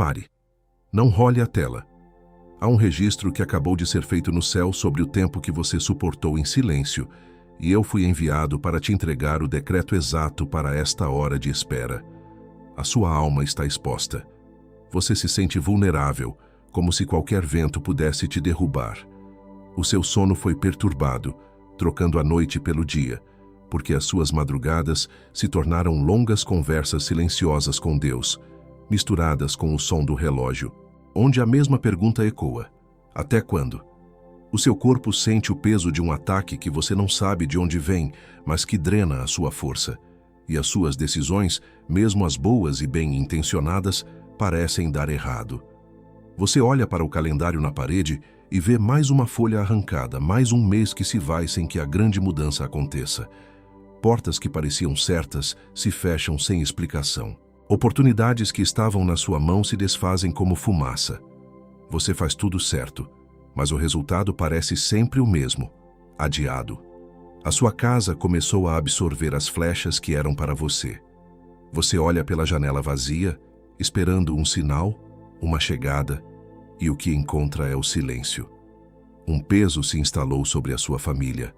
Pare. Não role a tela. Há um registro que acabou de ser feito no céu sobre o tempo que você suportou em silêncio, e eu fui enviado para te entregar o decreto exato para esta hora de espera. A sua alma está exposta. Você se sente vulnerável, como se qualquer vento pudesse te derrubar. O seu sono foi perturbado, trocando a noite pelo dia, porque as suas madrugadas se tornaram longas conversas silenciosas com Deus, misturadas com o som do relógio, onde a mesma pergunta ecoa: até quando? O seu corpo sente o peso de um ataque que você não sabe de onde vem, mas que drena a sua força. E as suas decisões, mesmo as boas e bem-intencionadas, parecem dar errado. Você olha para o calendário na parede e vê mais uma folha arrancada, mais um mês que se vai sem que a grande mudança aconteça. Portas que pareciam certas se fecham sem explicação. Oportunidades que estavam na sua mão se desfazem como fumaça. Você faz tudo certo, mas o resultado parece sempre o mesmo: adiado. A sua casa começou a absorver as flechas que eram para você. Você olha pela janela vazia, esperando um sinal, uma chegada, e o que encontra é o silêncio. Um peso se instalou sobre a sua família.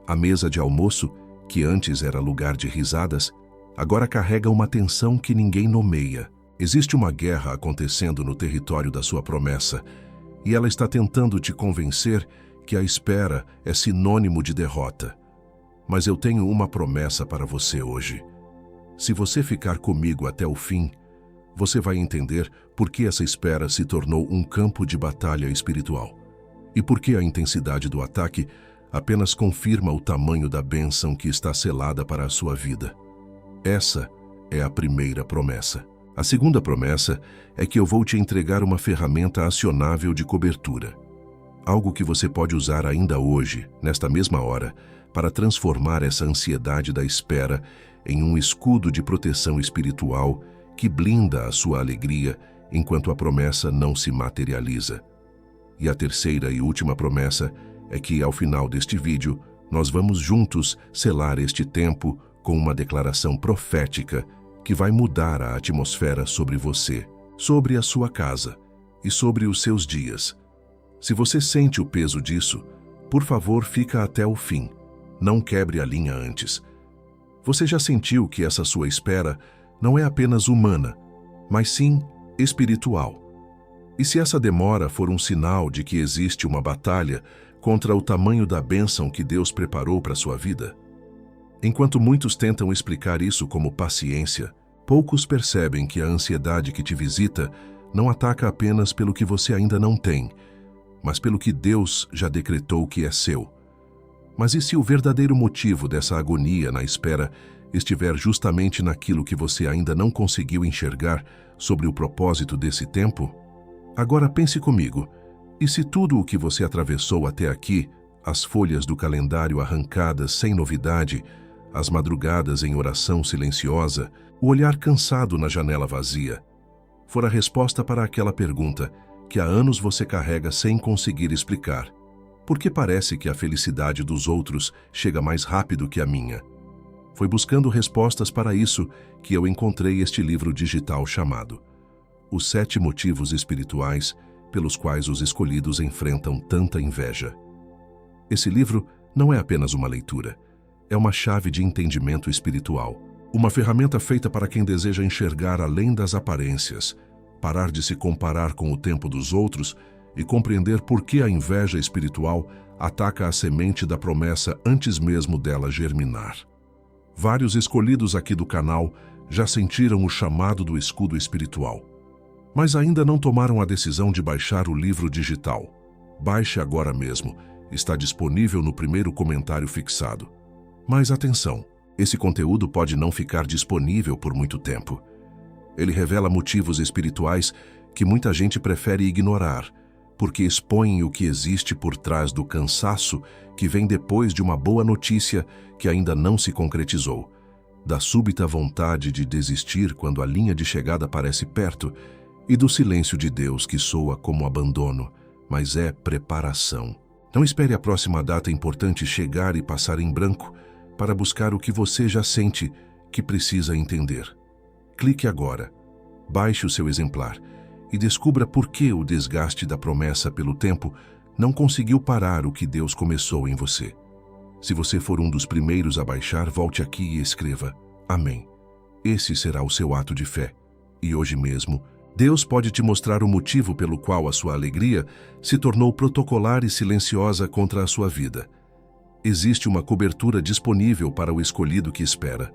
A mesa de almoço, que antes era lugar de risadas, agora carrega uma tensão que ninguém nomeia. Existe uma guerra acontecendo no território da sua promessa, e ela está tentando te convencer que a espera é sinônimo de derrota. Mas eu tenho uma promessa para você hoje. Se você ficar comigo até o fim, você vai entender por que essa espera se tornou um campo de batalha espiritual, e por que a intensidade do ataque apenas confirma o tamanho da bênção que está selada para a sua vida. Essa é a primeira promessa. A segunda promessa é que eu vou te entregar uma ferramenta acionável de cobertura. Algo que você pode usar ainda hoje, nesta mesma hora, para transformar essa ansiedade da espera em um escudo de proteção espiritual que blinda a sua alegria enquanto a promessa não se materializa. E a terceira e última promessa é que, ao final deste vídeo, nós vamos juntos selar este tempo com uma declaração profética que vai mudar a atmosfera sobre você, sobre a sua casa e sobre os seus dias. Se você sente o peso disso, por favor, fica até o fim. Não quebre a linha antes. Você já sentiu que essa sua espera não é apenas humana, mas sim espiritual? E se essa demora for um sinal de que existe uma batalha contra o tamanho da bênção que Deus preparou para sua vida? Enquanto muitos tentam explicar isso como paciência, poucos percebem que a ansiedade que te visita não ataca apenas pelo que você ainda não tem, mas pelo que Deus já decretou que é seu. Mas e se o verdadeiro motivo dessa agonia na espera estiver justamente naquilo que você ainda não conseguiu enxergar sobre o propósito desse tempo? Agora pense comigo, e se tudo o que você atravessou até aqui, as folhas do calendário arrancadas sem novidade, as madrugadas em oração silenciosa, o olhar cansado na janela vazia, for a resposta para aquela pergunta que há anos você carrega sem conseguir explicar: por que parece que a felicidade dos outros chega mais rápido que a minha? Foi buscando respostas para isso que eu encontrei este livro digital chamado Os 7 Motivos Espirituais pelos quais os escolhidos enfrentam tanta inveja. Esse livro não é apenas uma leitura, é uma chave de entendimento espiritual, uma ferramenta feita para quem deseja enxergar além das aparências, parar de se comparar com o tempo dos outros e compreender por que a inveja espiritual ataca a semente da promessa antes mesmo dela germinar. Vários escolhidos aqui do canal já sentiram o chamado do escudo espiritual, mas ainda não tomaram a decisão de baixar o livro digital. Baixe agora mesmo, está disponível no primeiro comentário fixado. Mas atenção, esse conteúdo pode não ficar disponível por muito tempo. Ele revela motivos espirituais que muita gente prefere ignorar, porque expõem o que existe por trás do cansaço que vem depois de uma boa notícia que ainda não se concretizou, da súbita vontade de desistir quando a linha de chegada parece perto e do silêncio de Deus que soa como abandono, mas é preparação. Não espere a próxima data importante chegar e passar em branco para buscar o que você já sente que precisa entender. Clique agora, baixe o seu exemplar e descubra por que o desgaste da promessa pelo tempo não conseguiu parar o que Deus começou em você. Se você for um dos primeiros a baixar, volte aqui e escreva Amém. Esse será o seu ato de fé. E hoje mesmo, Deus pode te mostrar o motivo pelo qual a sua alegria se tornou protocolar e silenciosa contra a sua vida. Existe uma cobertura disponível para o escolhido que espera.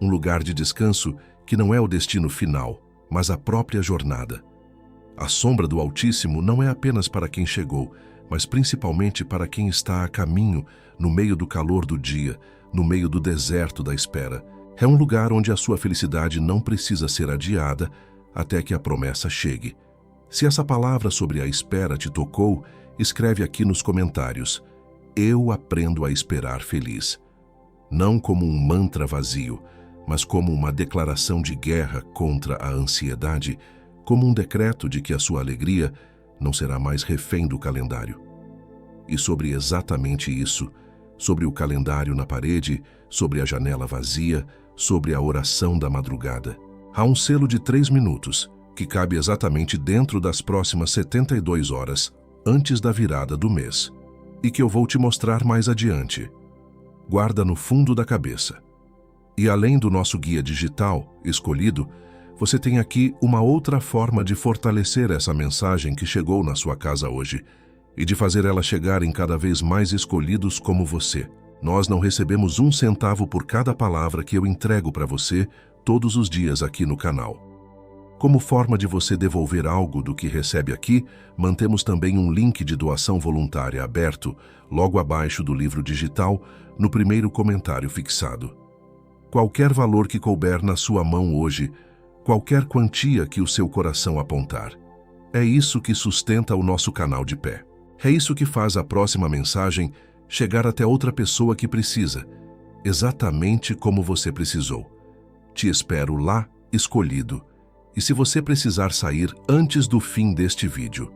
Um lugar de descanso que não é o destino final, mas a própria jornada. A sombra do Altíssimo não é apenas para quem chegou, mas principalmente para quem está a caminho, no meio do calor do dia, no meio do deserto da espera. É um lugar onde a sua felicidade não precisa ser adiada até que a promessa chegue. Se essa palavra sobre a espera te tocou, escreve aqui nos comentários: Eu aprendo a esperar feliz. Não como um mantra vazio, mas como uma declaração de guerra contra a ansiedade, como um decreto de que a sua alegria não será mais refém do calendário. E sobre exatamente isso, sobre o calendário na parede, sobre a janela vazia, sobre a oração da madrugada, há um selo de 3 minutos, que cabe exatamente dentro das próximas 72 horas, antes da virada do mês, e que eu vou te mostrar mais adiante. Guarda no fundo da cabeça. E além do nosso guia digital, escolhido, você tem aqui uma outra forma de fortalecer essa mensagem que chegou na sua casa hoje e de fazer ela chegar em cada vez mais escolhidos como você. Nós não recebemos 1 centavo por cada palavra que eu entrego para você todos os dias aqui no canal. Como forma de você devolver algo do que recebe aqui, mantemos também um link de doação voluntária aberto, logo abaixo do livro digital, no primeiro comentário fixado. Qualquer valor que couber na sua mão hoje, qualquer quantia que o seu coração apontar. É isso que sustenta o nosso canal de pé. É isso que faz a próxima mensagem chegar até outra pessoa que precisa, exatamente como você precisou. Te espero lá, escolhido. E se você precisar sair antes do fim deste vídeo,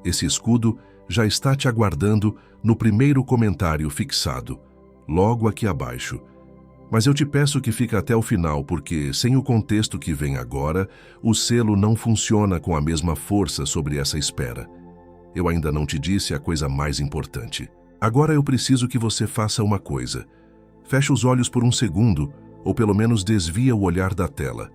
esse escudo já está te aguardando no primeiro comentário fixado, logo aqui abaixo. Mas eu te peço que fique até o final, porque, sem o contexto que vem agora, o selo não funciona com a mesma força sobre essa espera. Eu ainda não te disse a coisa mais importante. Agora eu preciso que você faça uma coisa. Feche os olhos por um segundo, ou pelo menos desvia o olhar da tela.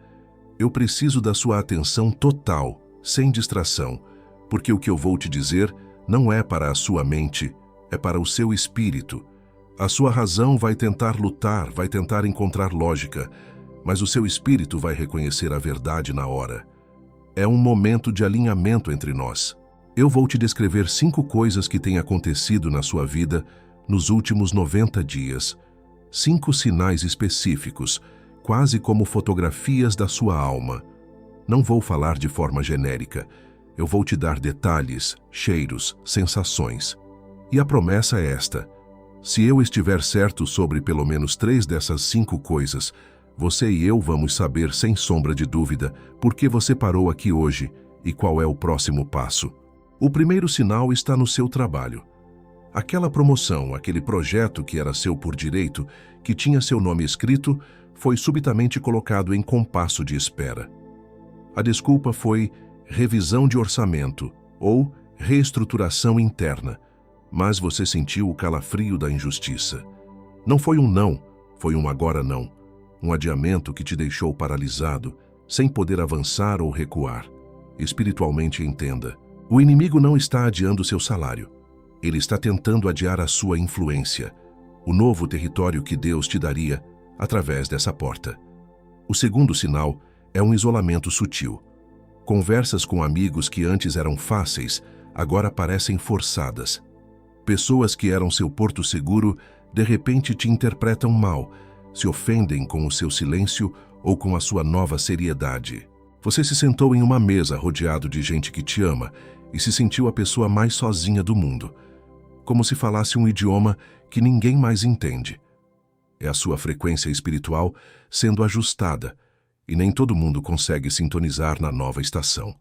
Eu preciso da sua atenção total, sem distração, porque o que eu vou te dizer não é para a sua mente, é para o seu espírito. A sua razão vai tentar lutar, vai tentar encontrar lógica, mas o seu espírito vai reconhecer a verdade na hora. É um momento de alinhamento entre nós. Eu vou te descrever 5 coisas que têm acontecido na sua vida nos últimos 90 dias. 5 sinais específicos, quase como fotografias da sua alma. Não vou falar de forma genérica. Eu vou te dar detalhes, cheiros, sensações. E a promessa é esta: se eu estiver certo sobre pelo menos 3 dessas 5 coisas, você e eu vamos saber sem sombra de dúvida por que você parou aqui hoje e qual é o próximo passo. O primeiro sinal está no seu trabalho. Aquela promoção, aquele projeto que era seu por direito, que tinha seu nome escrito, foi subitamente colocado em compasso de espera. A desculpa foi revisão de orçamento ou reestruturação interna, mas você sentiu o calafrio da injustiça. Não foi um não, foi um agora não, um adiamento que te deixou paralisado, sem poder avançar ou recuar. Espiritualmente, entenda, o inimigo não está adiando seu salário. Ele está tentando adiar a sua influência, o novo território que Deus te daria através dessa porta. O segundo sinal é um isolamento sutil. Conversas com amigos que antes eram fáceis, agora parecem forçadas. Pessoas que eram seu porto seguro, de repente te interpretam mal, se ofendem com o seu silêncio ou com a sua nova seriedade. Você se sentou em uma mesa rodeado de gente que te ama e se sentiu a pessoa mais sozinha do mundo, como se falasse um idioma que ninguém mais entende. É a sua frequência espiritual sendo ajustada, e nem todo mundo consegue sintonizar na nova estação.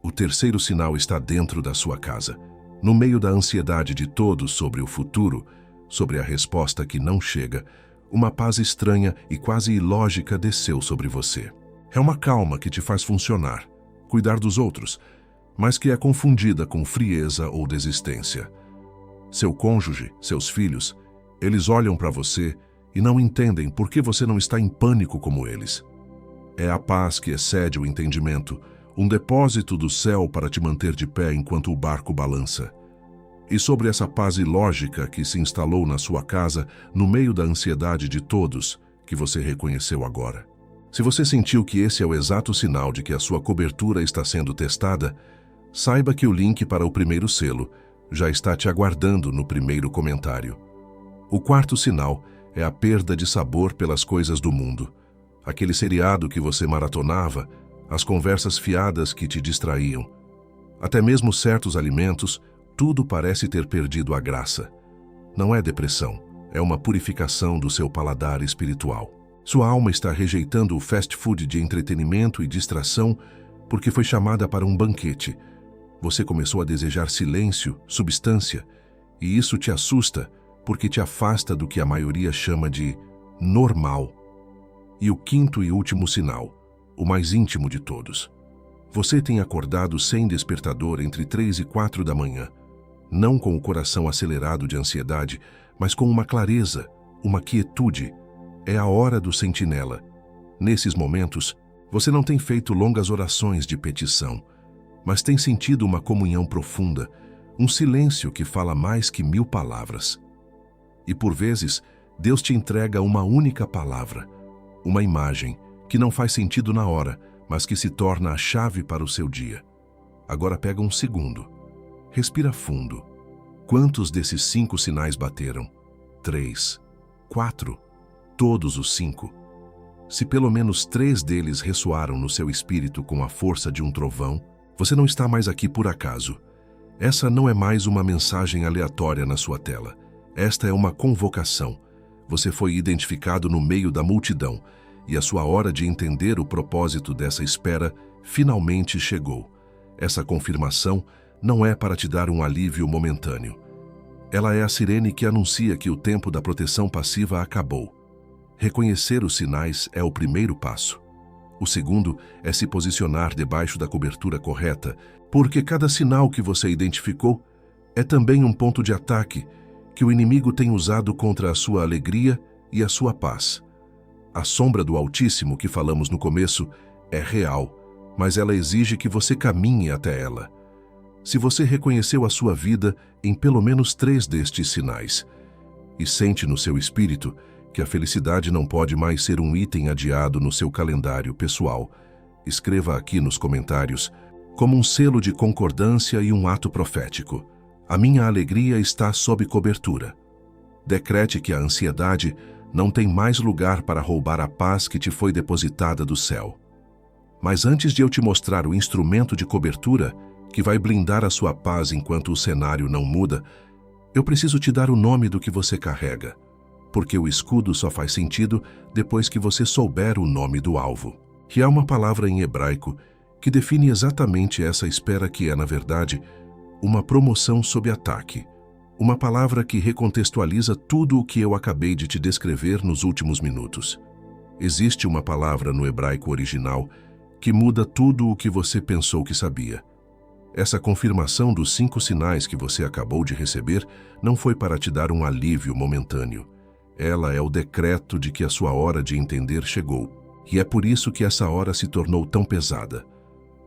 O terceiro sinal está dentro da sua casa, no meio da ansiedade de todos sobre o futuro, sobre a resposta que não chega. Uma paz estranha e quase ilógica desceu sobre você. É uma calma que te faz funcionar, cuidar dos outros, mas que é confundida com frieza ou desistência. Seu cônjuge, seus filhos, eles olham para você e não entendem por que você não está em pânico como eles. É a paz que excede o entendimento, um depósito do céu para te manter de pé enquanto o barco balança. E sobre essa paz ilógica que se instalou na sua casa, no meio da ansiedade de todos, que você reconheceu agora. Se você sentiu que esse é o exato sinal de que a sua cobertura está sendo testada, saiba que o link para o primeiro selo já está te aguardando no primeiro comentário. O quarto sinal é a perda de sabor pelas coisas do mundo. Aquele seriado que você maratonava, as conversas fiadas que te distraíam. Até mesmo certos alimentos, tudo parece ter perdido a graça. Não é depressão, é uma purificação do seu paladar espiritual. Sua alma está rejeitando o fast food de entretenimento e distração porque foi chamada para um banquete. Você começou a desejar silêncio, substância, e isso te assusta porque te afasta do que a maioria chama de normal. E o quinto e último sinal, o mais íntimo de todos. Você tem acordado sem despertador entre 3 e 4 da manhã, não com o coração acelerado de ansiedade, mas com uma clareza, uma quietude. É a hora do sentinela. Nesses momentos, você não tem feito longas orações de petição, mas tem sentido uma comunhão profunda, um silêncio que fala mais que 1000 palavras. E por vezes, Deus te entrega uma única palavra, uma imagem que não faz sentido na hora, mas que se torna a chave para o seu dia. Agora pega um segundo. Respira fundo. Quantos desses 5 sinais bateram? 3, 4, todos os 5. Se pelo menos 3 deles ressoaram no seu espírito com a força de um trovão, você não está mais aqui por acaso. Essa não é mais uma mensagem aleatória na sua tela. Esta é uma convocação. Você foi identificado no meio da multidão e a sua hora de entender o propósito dessa espera finalmente chegou. Essa confirmação não é para te dar um alívio momentâneo. Ela é a sirene que anuncia que o tempo da proteção passiva acabou. Reconhecer os sinais é o primeiro passo. O segundo é se posicionar debaixo da cobertura correta, porque cada sinal que você identificou é também um ponto de ataque que o inimigo tem usado contra a sua alegria e a sua paz. A sombra do Altíssimo que falamos no começo é real, mas ela exige que você caminhe até ela. Se você reconheceu a sua vida em pelo menos 3 destes sinais e sente no seu espírito que a felicidade não pode mais ser um item adiado no seu calendário pessoal, escreva aqui nos comentários, como um selo de concordância e um ato profético: a minha alegria está sob cobertura. Decrete que a ansiedade não tem mais lugar para roubar a paz que te foi depositada do céu. Mas antes de eu te mostrar o instrumento de cobertura que vai blindar a sua paz enquanto o cenário não muda, eu preciso te dar o nome do que você carrega, porque o escudo só faz sentido depois que você souber o nome do alvo. Que é uma palavra em hebraico que define exatamente essa espera que é, na verdade, uma promoção sob ataque. Uma palavra que recontextualiza tudo o que eu acabei de te descrever nos últimos minutos. Existe uma palavra no hebraico original que muda tudo o que você pensou que sabia. Essa confirmação dos 5 sinais que você acabou de receber não foi para te dar um alívio momentâneo. Ela é o decreto de que a sua hora de entender chegou. E é por isso que essa hora se tornou tão pesada.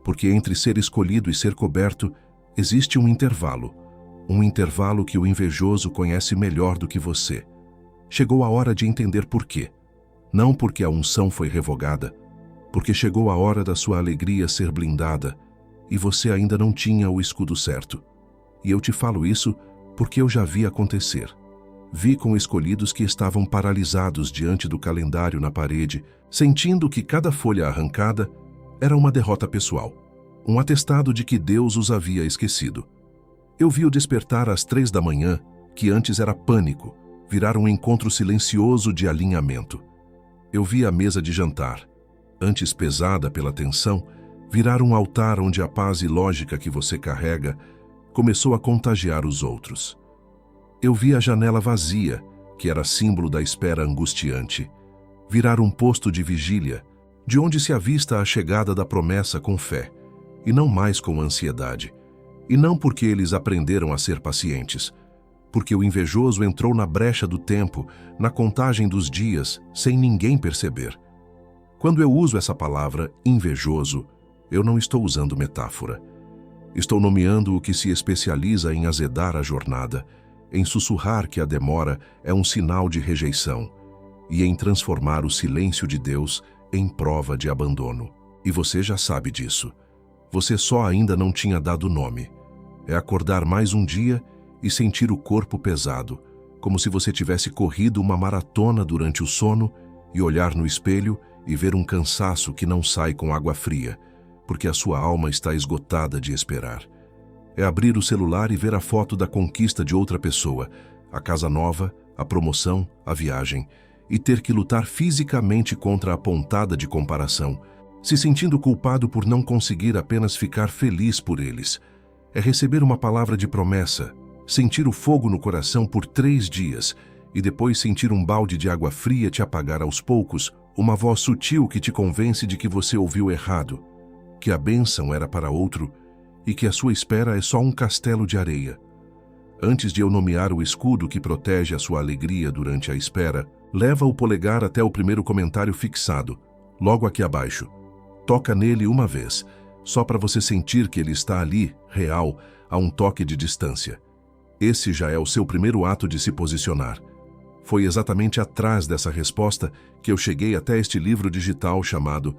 Porque entre ser escolhido e ser coberto, existe um intervalo que o invejoso conhece melhor do que você. Chegou a hora de entender por quê. Não porque a unção foi revogada, porque chegou a hora da sua alegria ser blindada e você ainda não tinha o escudo certo. E eu te falo isso porque eu já vi acontecer. Vi com escolhidos que estavam paralisados diante do calendário na parede, sentindo que cada folha arrancada era uma derrota pessoal, um atestado de que Deus os havia esquecido. Eu vi o despertar às 3 da manhã, que antes era pânico, virar um encontro silencioso de alinhamento. Eu vi a mesa de jantar, antes pesada pela tensão, virar um altar onde a paz ilógica que você carrega começou a contagiar os outros. Eu vi a janela vazia, que era símbolo da espera angustiante, virar um posto de vigília, de onde se avista a chegada da promessa com fé. e não mais com ansiedade. E não porque eles aprenderam a ser pacientes, porque o invejoso entrou na brecha do tempo, na contagem dos dias, sem ninguém perceber. Quando eu uso essa palavra invejoso, eu não estou usando metáfora. Estou nomeando o que se especializa em azedar a jornada, em sussurrar que a demora é um sinal de rejeição e em transformar o silêncio de Deus em prova de abandono. E você já sabe disso. Você só ainda não tinha dado nome. É acordar mais um dia e sentir o corpo pesado, como se você tivesse corrido uma maratona durante o sono e olhar no espelho e ver um cansaço que não sai com água fria, porque a sua alma está esgotada de esperar. É abrir o celular e ver a foto da conquista de outra pessoa, a casa nova, a promoção, a viagem, e ter que lutar fisicamente contra a pontada de comparação, se sentindo culpado por não conseguir apenas ficar feliz por eles. É receber uma palavra de promessa, sentir o fogo no coração por 3 dias e depois sentir um balde de água fria te apagar aos poucos, uma voz sutil que te convence de que você ouviu errado, que a bênção era para outro e que a sua espera é só um castelo de areia. Antes de eu nomear o escudo que protege a sua alegria durante a espera, leva o polegar até o primeiro comentário fixado, logo aqui abaixo. Toca nele uma vez, só para você sentir que ele está ali, real, a um toque de distância. Esse já é o seu primeiro ato de se posicionar. Foi exatamente atrás dessa resposta que eu cheguei até este livro digital chamado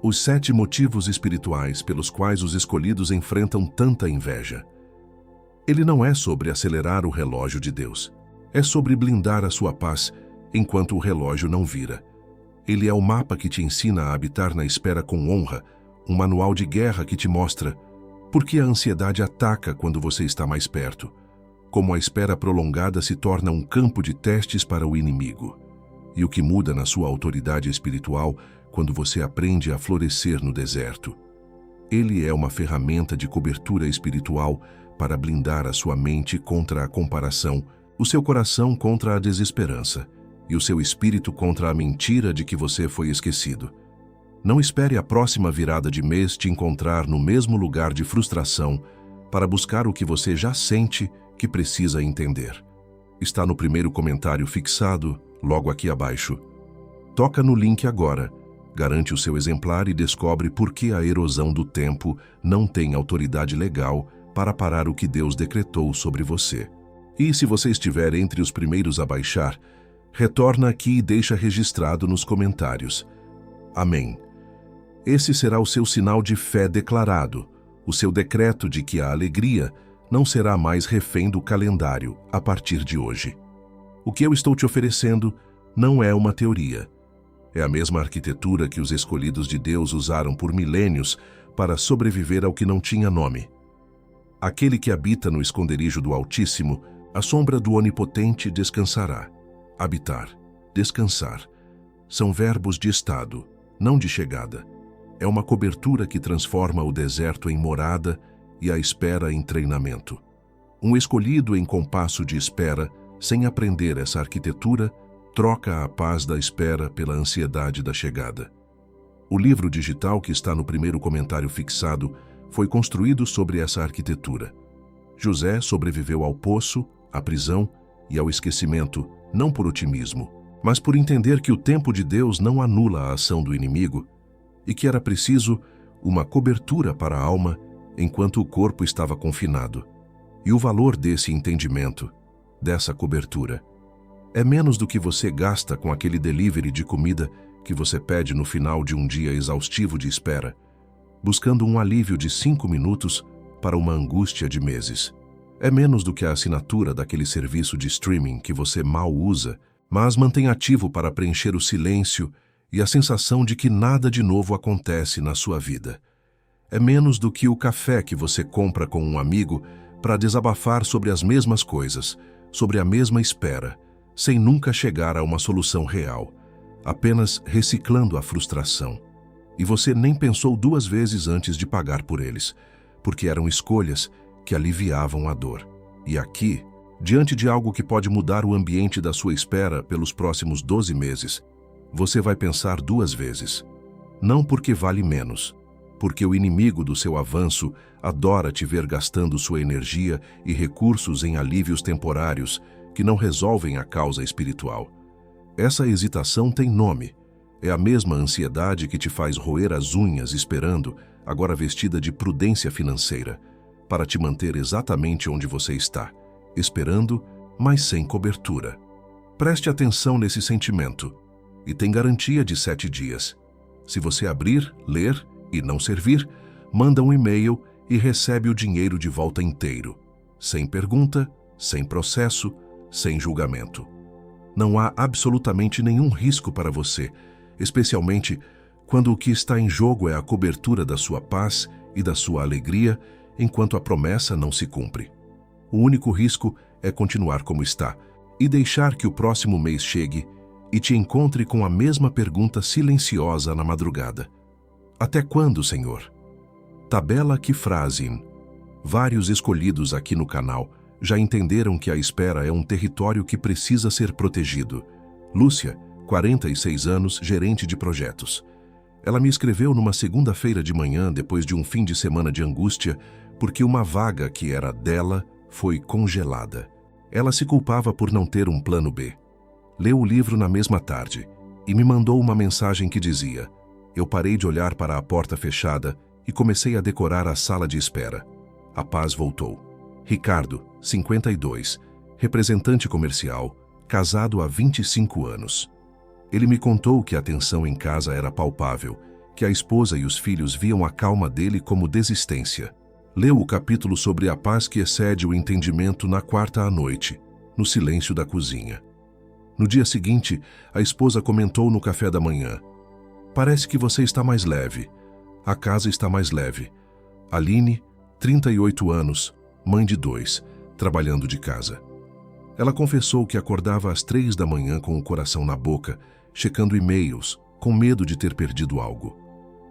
Os 7 Motivos Espirituais pelos quais os escolhidos enfrentam tanta inveja. Ele não é sobre acelerar o relógio de Deus. É sobre blindar a sua paz enquanto o relógio não vira. Ele é o mapa que te ensina a habitar na espera com honra, um manual de guerra que te mostra por que a ansiedade ataca quando você está mais perto, como a espera prolongada se torna um campo de testes para o inimigo, e o que muda na sua autoridade espiritual quando você aprende a florescer no deserto. Ele é uma ferramenta de cobertura espiritual para blindar a sua mente contra a comparação, o seu coração contra a desesperança e o seu espírito contra a mentira de que você foi esquecido. Não espere a próxima virada de mês te encontrar no mesmo lugar de frustração para buscar o que você já sente que precisa entender. Está no primeiro comentário fixado, logo aqui abaixo. Toca no link agora, garante o seu exemplar e descobre por que a erosão do tempo não tem autoridade legal para parar o que Deus decretou sobre você. E se você estiver entre os primeiros a baixar, retorna aqui e deixa registrado nos comentários. Amém. Esse será o seu sinal de fé declarado, o seu decreto de que a alegria não será mais refém do calendário a partir de hoje. O que eu estou te oferecendo não é uma teoria. É a mesma arquitetura que os escolhidos de Deus usaram por milênios para sobreviver ao que não tinha nome. Aquele que habita no esconderijo do Altíssimo, à sombra do Onipotente descansará. Habitar, descansar, são verbos de estado, não de chegada. É uma cobertura que transforma o deserto em morada e a espera em treinamento. Um escolhido em compasso de espera, sem aprender essa arquitetura, troca a paz da espera pela ansiedade da chegada. O livro digital que está no primeiro comentário fixado foi construído sobre essa arquitetura. José sobreviveu ao poço, à prisão e ao esquecimento, não por otimismo, mas por entender que o tempo de Deus não anula a ação do inimigo e que era preciso uma cobertura para a alma enquanto o corpo estava confinado. E o valor desse entendimento, dessa cobertura, é menos do que você gasta com aquele delivery de comida que você pede no final de um dia exaustivo de espera, buscando um alívio de 5 minutos para uma angústia de meses. É menos do que a assinatura daquele serviço de streaming que você mal usa, mas mantém ativo para preencher o silêncio e a sensação de que nada de novo acontece na sua vida. É menos do que o café que você compra com um amigo para desabafar sobre as mesmas coisas, sobre a mesma espera, sem nunca chegar a uma solução real, apenas reciclando a frustração. E você nem pensou 2 vezes antes de pagar por eles, porque eram escolhas que aliviavam a dor. E aqui, diante de algo que pode mudar o ambiente da sua espera pelos próximos 12 meses, você vai pensar 2 vezes. Não porque vale menos, porque o inimigo do seu avanço adora te ver gastando sua energia e recursos em alívios temporários que não resolvem a causa espiritual. Essa hesitação tem nome. É a mesma ansiedade que te faz roer as unhas esperando, agora vestida de prudência financeira, para te manter exatamente onde você está, esperando, mas sem cobertura. Preste atenção nesse sentimento e tem garantia de 7 dias. Se você abrir, ler e não servir, manda um e-mail e recebe o dinheiro de volta inteiro, sem pergunta, sem processo, sem julgamento. Não há absolutamente nenhum risco para você, especialmente quando o que está em jogo é a cobertura da sua paz e da sua alegria, enquanto a promessa não se cumpre. O único risco é continuar como está e deixar que o próximo mês chegue e te encontre com a mesma pergunta silenciosa na madrugada. Até quando, Senhor? Tabela Kifrazin. Vários escolhidos aqui no canal já entenderam que a espera é um território que precisa ser protegido. Lúcia, 46 anos, gerente de projetos. Ela me escreveu numa segunda-feira de manhã, depois de um fim de semana de angústia, porque uma vaga que era dela foi congelada. Ela se culpava por não ter um plano B. Leu o livro na mesma tarde e me mandou uma mensagem que dizia: eu parei de olhar para a porta fechada e comecei a decorar a sala de espera. A paz voltou. Ricardo, 52, representante comercial, casado há 25 anos. Ele me contou que a tensão em casa era palpável, que a esposa e os filhos viam a calma dele como desistência. Leu o capítulo sobre a paz que excede o entendimento na quarta à noite, no silêncio da cozinha. No dia seguinte, a esposa comentou no café da manhã: parece que você está mais leve. A casa está mais leve. Aline, 38 anos, mãe de 2, trabalhando de casa. Ela confessou que acordava às 3 da manhã com o coração na boca, checando e-mails, com medo de ter perdido algo.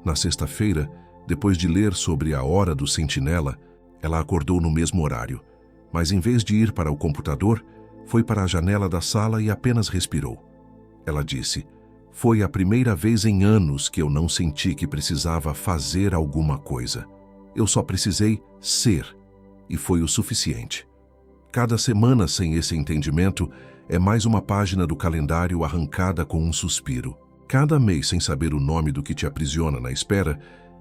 Na sexta-feira, depois de ler sobre a hora do sentinela, ela acordou no mesmo horário, mas em vez de ir para o computador, foi para a janela da sala e apenas respirou. Ela disse: foi a primeira vez em anos que eu não senti que precisava fazer alguma coisa. Eu só precisei ser, e foi o suficiente. Cada semana sem esse entendimento é mais uma página do calendário arrancada com um suspiro. Cada mês sem saber o nome do que te aprisiona na espera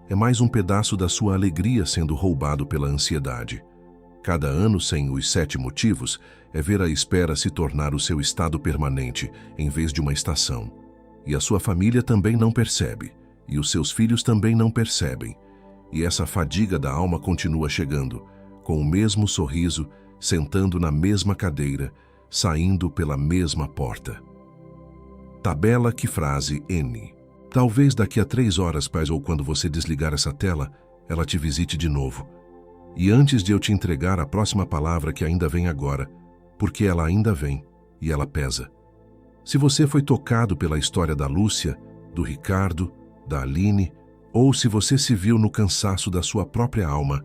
é mais um pedaço da sua alegria sendo roubado pela ansiedade. Cada ano sem os 7 motivos é ver a espera se tornar o seu estado permanente em vez de uma estação. E a sua família também não percebe, e os seus filhos também não percebem. E essa fadiga da alma continua chegando, com o mesmo sorriso, sentando na mesma cadeira, saindo pela mesma porta. Tabela Kifrazin N. Talvez daqui a 3 horas, pais, ou quando você desligar essa tela, ela te visite de novo. E antes de eu te entregar a próxima palavra que ainda vem agora, porque ela ainda vem e ela pesa. Se você foi tocado pela história da Lúcia, do Ricardo, da Aline, ou se você se viu no cansaço da sua própria alma,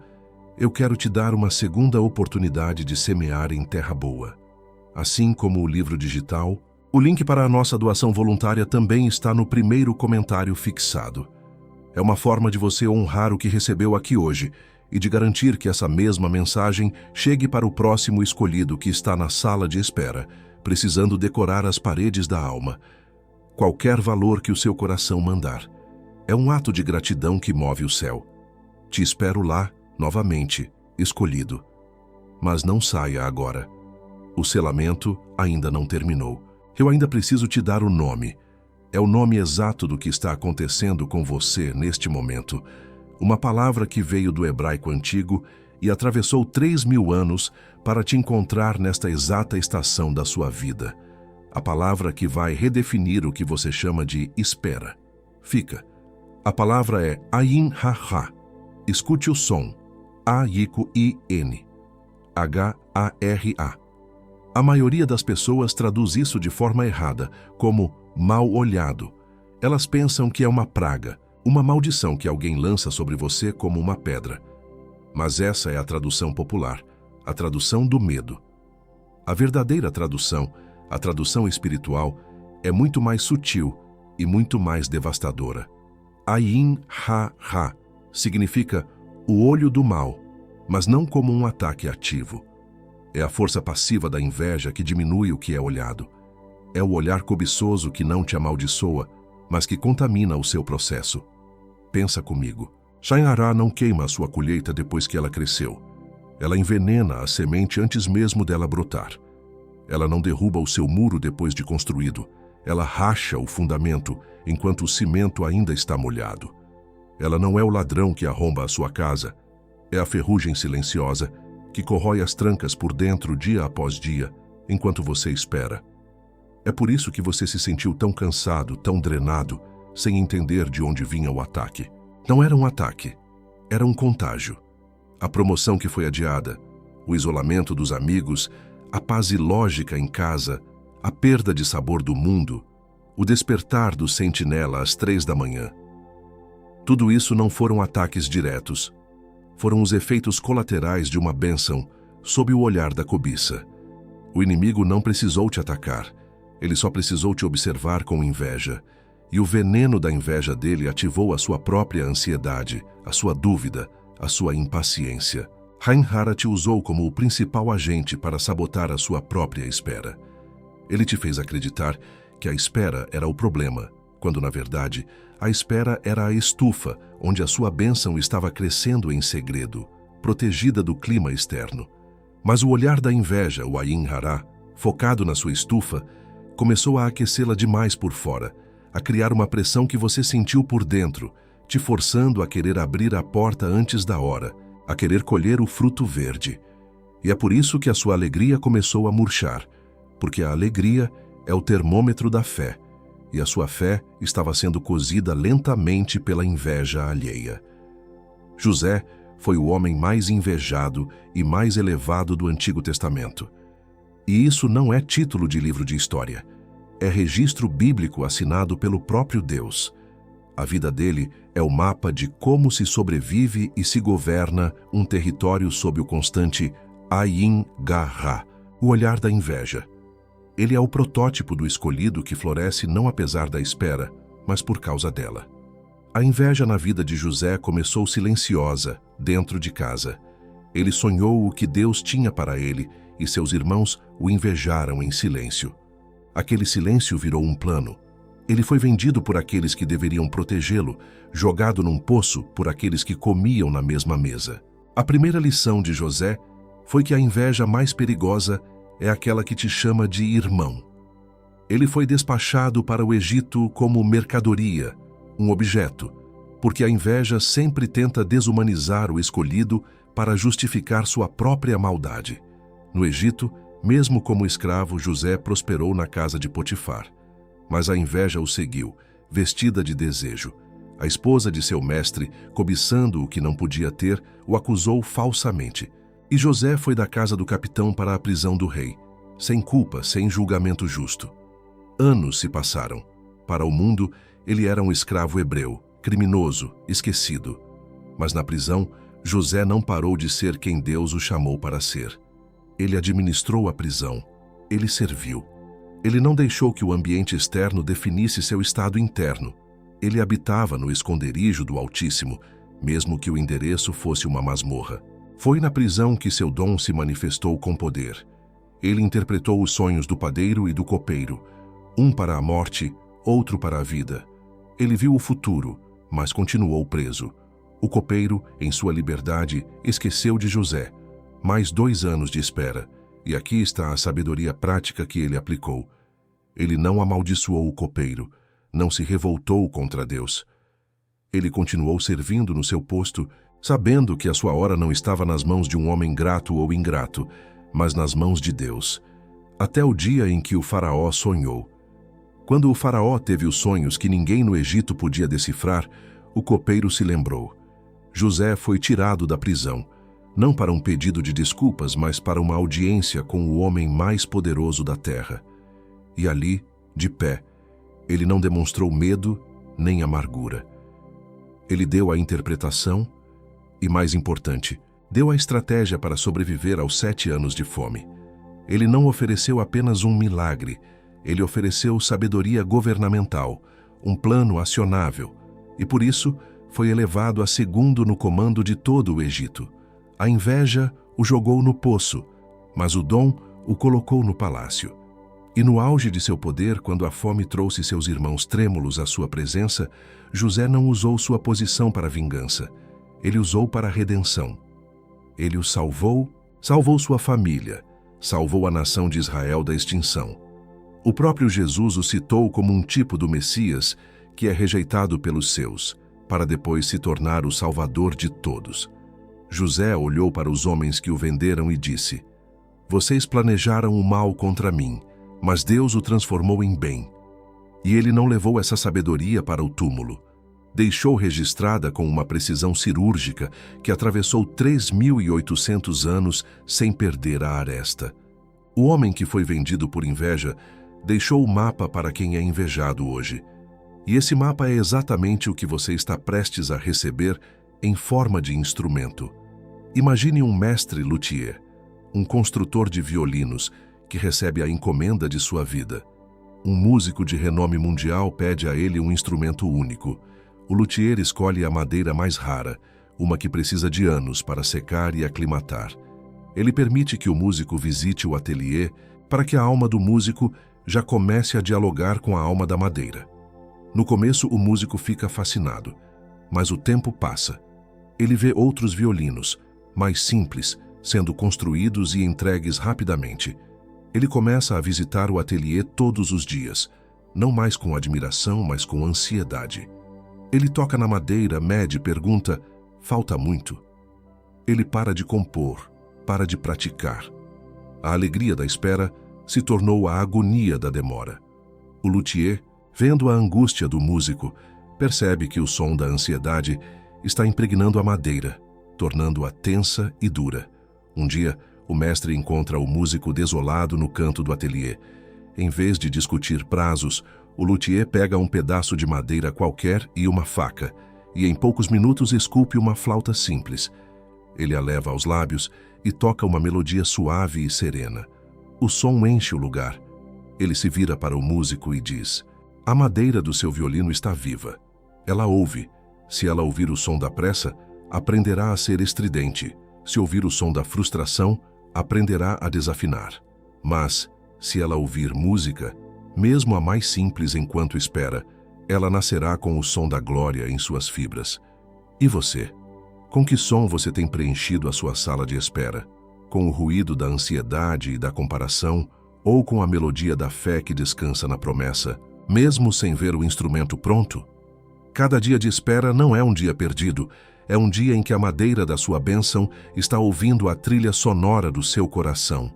eu quero te dar uma segunda oportunidade de semear em terra boa. Assim como o livro digital, o link para a nossa doação voluntária também está no primeiro comentário fixado. É uma forma de você honrar o que recebeu aqui hoje e de garantir que essa mesma mensagem chegue para o próximo escolhido que está na sala de espera, precisando decorar as paredes da alma. Qualquer valor que o seu coração mandar. É um ato de gratidão que move o céu. Te espero lá, novamente, escolhido. Mas não saia agora. O selamento ainda não terminou. Eu ainda preciso te dar o nome. É o nome exato do que está acontecendo com você neste momento. Uma palavra que veio do hebraico antigo e atravessou 3.000 anos para te encontrar nesta exata estação da sua vida. A palavra que vai redefinir o que você chama de espera. Fica. A palavra é Ayin Ha-Ha. Escute o som. A-I-N. H-A-R-A. A maioria das pessoas traduz isso de forma errada, como mal olhado. Elas pensam que é uma praga, uma maldição que alguém lança sobre você como uma pedra. Mas essa é a tradução popular, a tradução do medo. A verdadeira tradução, a tradução espiritual, é muito mais sutil e muito mais devastadora. Ayin Ha-Ha significa o olho do mal, mas não como um ataque ativo. É a força passiva da inveja que diminui o que é olhado. É o olhar cobiçoso que não te amaldiçoa, mas que contamina o seu processo. Pensa comigo. Shin-Hara não queima a sua colheita depois que ela cresceu. Ela envenena a semente antes mesmo dela brotar. Ela não derruba o seu muro depois de construído. Ela racha o fundamento enquanto o cimento ainda está molhado. Ela não é o ladrão que arromba a sua casa. É a ferrugem silenciosa que corrói as trancas por dentro dia após dia, enquanto você espera. É por isso que você se sentiu tão cansado, tão drenado, sem entender de onde vinha o ataque. Não era um ataque, era um contágio. A promoção que foi adiada, o isolamento dos amigos, a paz ilógica em casa, a perda de sabor do mundo, o despertar do sentinela às 3 da manhã. Tudo isso não foram ataques diretos. Foram os efeitos colaterais de uma bênção sob o olhar da cobiça. O inimigo não precisou te atacar. Ele só precisou te observar com inveja. E o veneno da inveja dele ativou a sua própria ansiedade, a sua dúvida, a sua impaciência. Shin-Hara te usou como o principal agente para sabotar a sua própria espera. Ele te fez acreditar que a espera era o problema, quando, na verdade, a espera era a estufa onde a sua bênção estava crescendo em segredo, protegida do clima externo. Mas o olhar da inveja, o Ayin-Hara, focado na sua estufa, começou a aquecê-la demais por fora, a criar uma pressão que você sentiu por dentro, te forçando a querer abrir a porta antes da hora, a querer colher o fruto verde. E é por isso que a sua alegria começou a murchar, porque a alegria é o termômetro da fé, e a sua fé estava sendo cozida lentamente pela inveja alheia. José foi o homem mais invejado e mais elevado do Antigo Testamento. E isso não é título de livro de história. É registro bíblico assinado pelo próprio Deus. A vida dele é o mapa de como se sobrevive e se governa um território sob o constante Ayin-Ga-Ra, o olhar da inveja. Ele é o protótipo do escolhido que floresce não apesar da espera, mas por causa dela. A inveja na vida de José começou silenciosa, dentro de casa. Ele sonhou o que Deus tinha para ele e seus irmãos o invejaram em silêncio. Aquele silêncio virou um plano. Ele foi vendido por aqueles que deveriam protegê-lo, jogado num poço por aqueles que comiam na mesma mesa. A primeira lição de José foi que a inveja mais perigosa é aquela que te chama de irmão. Ele foi despachado para o Egito como mercadoria, um objeto, porque a inveja sempre tenta desumanizar o escolhido para justificar sua própria maldade. No Egito, mesmo como escravo, José prosperou na casa de Potifar. Mas a inveja o seguiu, vestida de desejo. A esposa de seu mestre, cobiçando o que não podia ter, o acusou falsamente. E José foi da casa do capitão para a prisão do rei, sem culpa, sem julgamento justo. Anos se passaram. Para o mundo, ele era um escravo hebreu, criminoso, esquecido. Mas na prisão, José não parou de ser quem Deus o chamou para ser. Ele administrou a prisão. Ele serviu. Ele não deixou que o ambiente externo definisse seu estado interno. Ele habitava no esconderijo do Altíssimo, mesmo que o endereço fosse uma masmorra. Foi na prisão que seu dom se manifestou com poder. Ele interpretou os sonhos do padeiro e do copeiro, um para a morte, outro para a vida. Ele viu o futuro, mas continuou preso. O copeiro, em sua liberdade, esqueceu de José. Mais 2 anos de espera, e aqui está a sabedoria prática que ele aplicou. Ele não amaldiçoou o copeiro, não se revoltou contra Deus. Ele continuou servindo no seu posto, sabendo que a sua hora não estava nas mãos de um homem grato ou ingrato, mas nas mãos de Deus. Até o dia em que o faraó sonhou. Quando o faraó teve os sonhos que ninguém no Egito podia decifrar, o copeiro se lembrou. José foi tirado da prisão, não para um pedido de desculpas, mas para uma audiência com o homem mais poderoso da terra. E ali, de pé, ele não demonstrou medo nem amargura. Ele deu a interpretação e, mais importante, deu a estratégia para sobreviver aos 7 anos de fome. Ele não ofereceu apenas um milagre, ele ofereceu sabedoria governamental, um plano acionável, e por isso foi elevado a segundo no comando de todo o Egito. A inveja o jogou no poço, mas o dom o colocou no palácio. E no auge de seu poder, quando a fome trouxe seus irmãos trêmulos à sua presença, José não usou sua posição para vingança. Ele usou para a redenção. Ele o salvou sua família, salvou a nação de Israel da extinção. O próprio Jesus o citou como um tipo do Messias que é rejeitado pelos seus, para depois se tornar o Salvador de todos. José olhou para os homens que o venderam e disse: "Vocês planejaram o mal contra mim, mas Deus o transformou em bem." E ele não levou essa sabedoria para o túmulo. Deixou registrada com uma precisão cirúrgica que atravessou 3.800 anos sem perder a aresta. O homem que foi vendido por inveja deixou o mapa para quem é invejado hoje. E esse mapa é exatamente o que você está prestes a receber em forma de instrumento. Imagine um mestre luthier, um construtor de violinos, que recebe a encomenda de sua vida. Um músico de renome mundial pede a ele um instrumento único. O luthier escolhe a madeira mais rara, uma que precisa de anos para secar e aclimatar. Ele permite que o músico visite o ateliê para que a alma do músico já comece a dialogar com a alma da madeira. No começo, o músico fica fascinado, mas o tempo passa. Ele vê outros violinos, mais simples, sendo construídos e entregues rapidamente. Ele começa a visitar o ateliê todos os dias, não mais com admiração, mas com ansiedade. Ele toca na madeira, mede, pergunta: falta muito? Ele para de compor, para de praticar. A alegria da espera se tornou a agonia da demora. O luthier, vendo a angústia do músico, percebe que o som da ansiedade está impregnando a madeira, tornando-a tensa e dura. Um dia, o mestre encontra o músico desolado no canto do ateliê. Em vez de discutir prazos, o luthier pega um pedaço de madeira qualquer e uma faca, e em poucos minutos esculpe uma flauta simples. Ele a leva aos lábios e toca uma melodia suave e serena. O som enche o lugar. Ele se vira para o músico e diz: "A madeira do seu violino está viva. Ela ouve. Se ela ouvir o som da pressa, aprenderá a ser estridente. Se ouvir o som da frustração, aprenderá a desafinar. Mas, se ela ouvir música, mesmo a mais simples enquanto espera, ela nascerá com o som da glória em suas fibras." E você? Com que som você tem preenchido a sua sala de espera? Com o ruído da ansiedade e da comparação, ou com a melodia da fé que descansa na promessa, mesmo sem ver o instrumento pronto? Cada dia de espera não é um dia perdido, é um dia em que a madeira da sua bênção está ouvindo a trilha sonora do seu coração.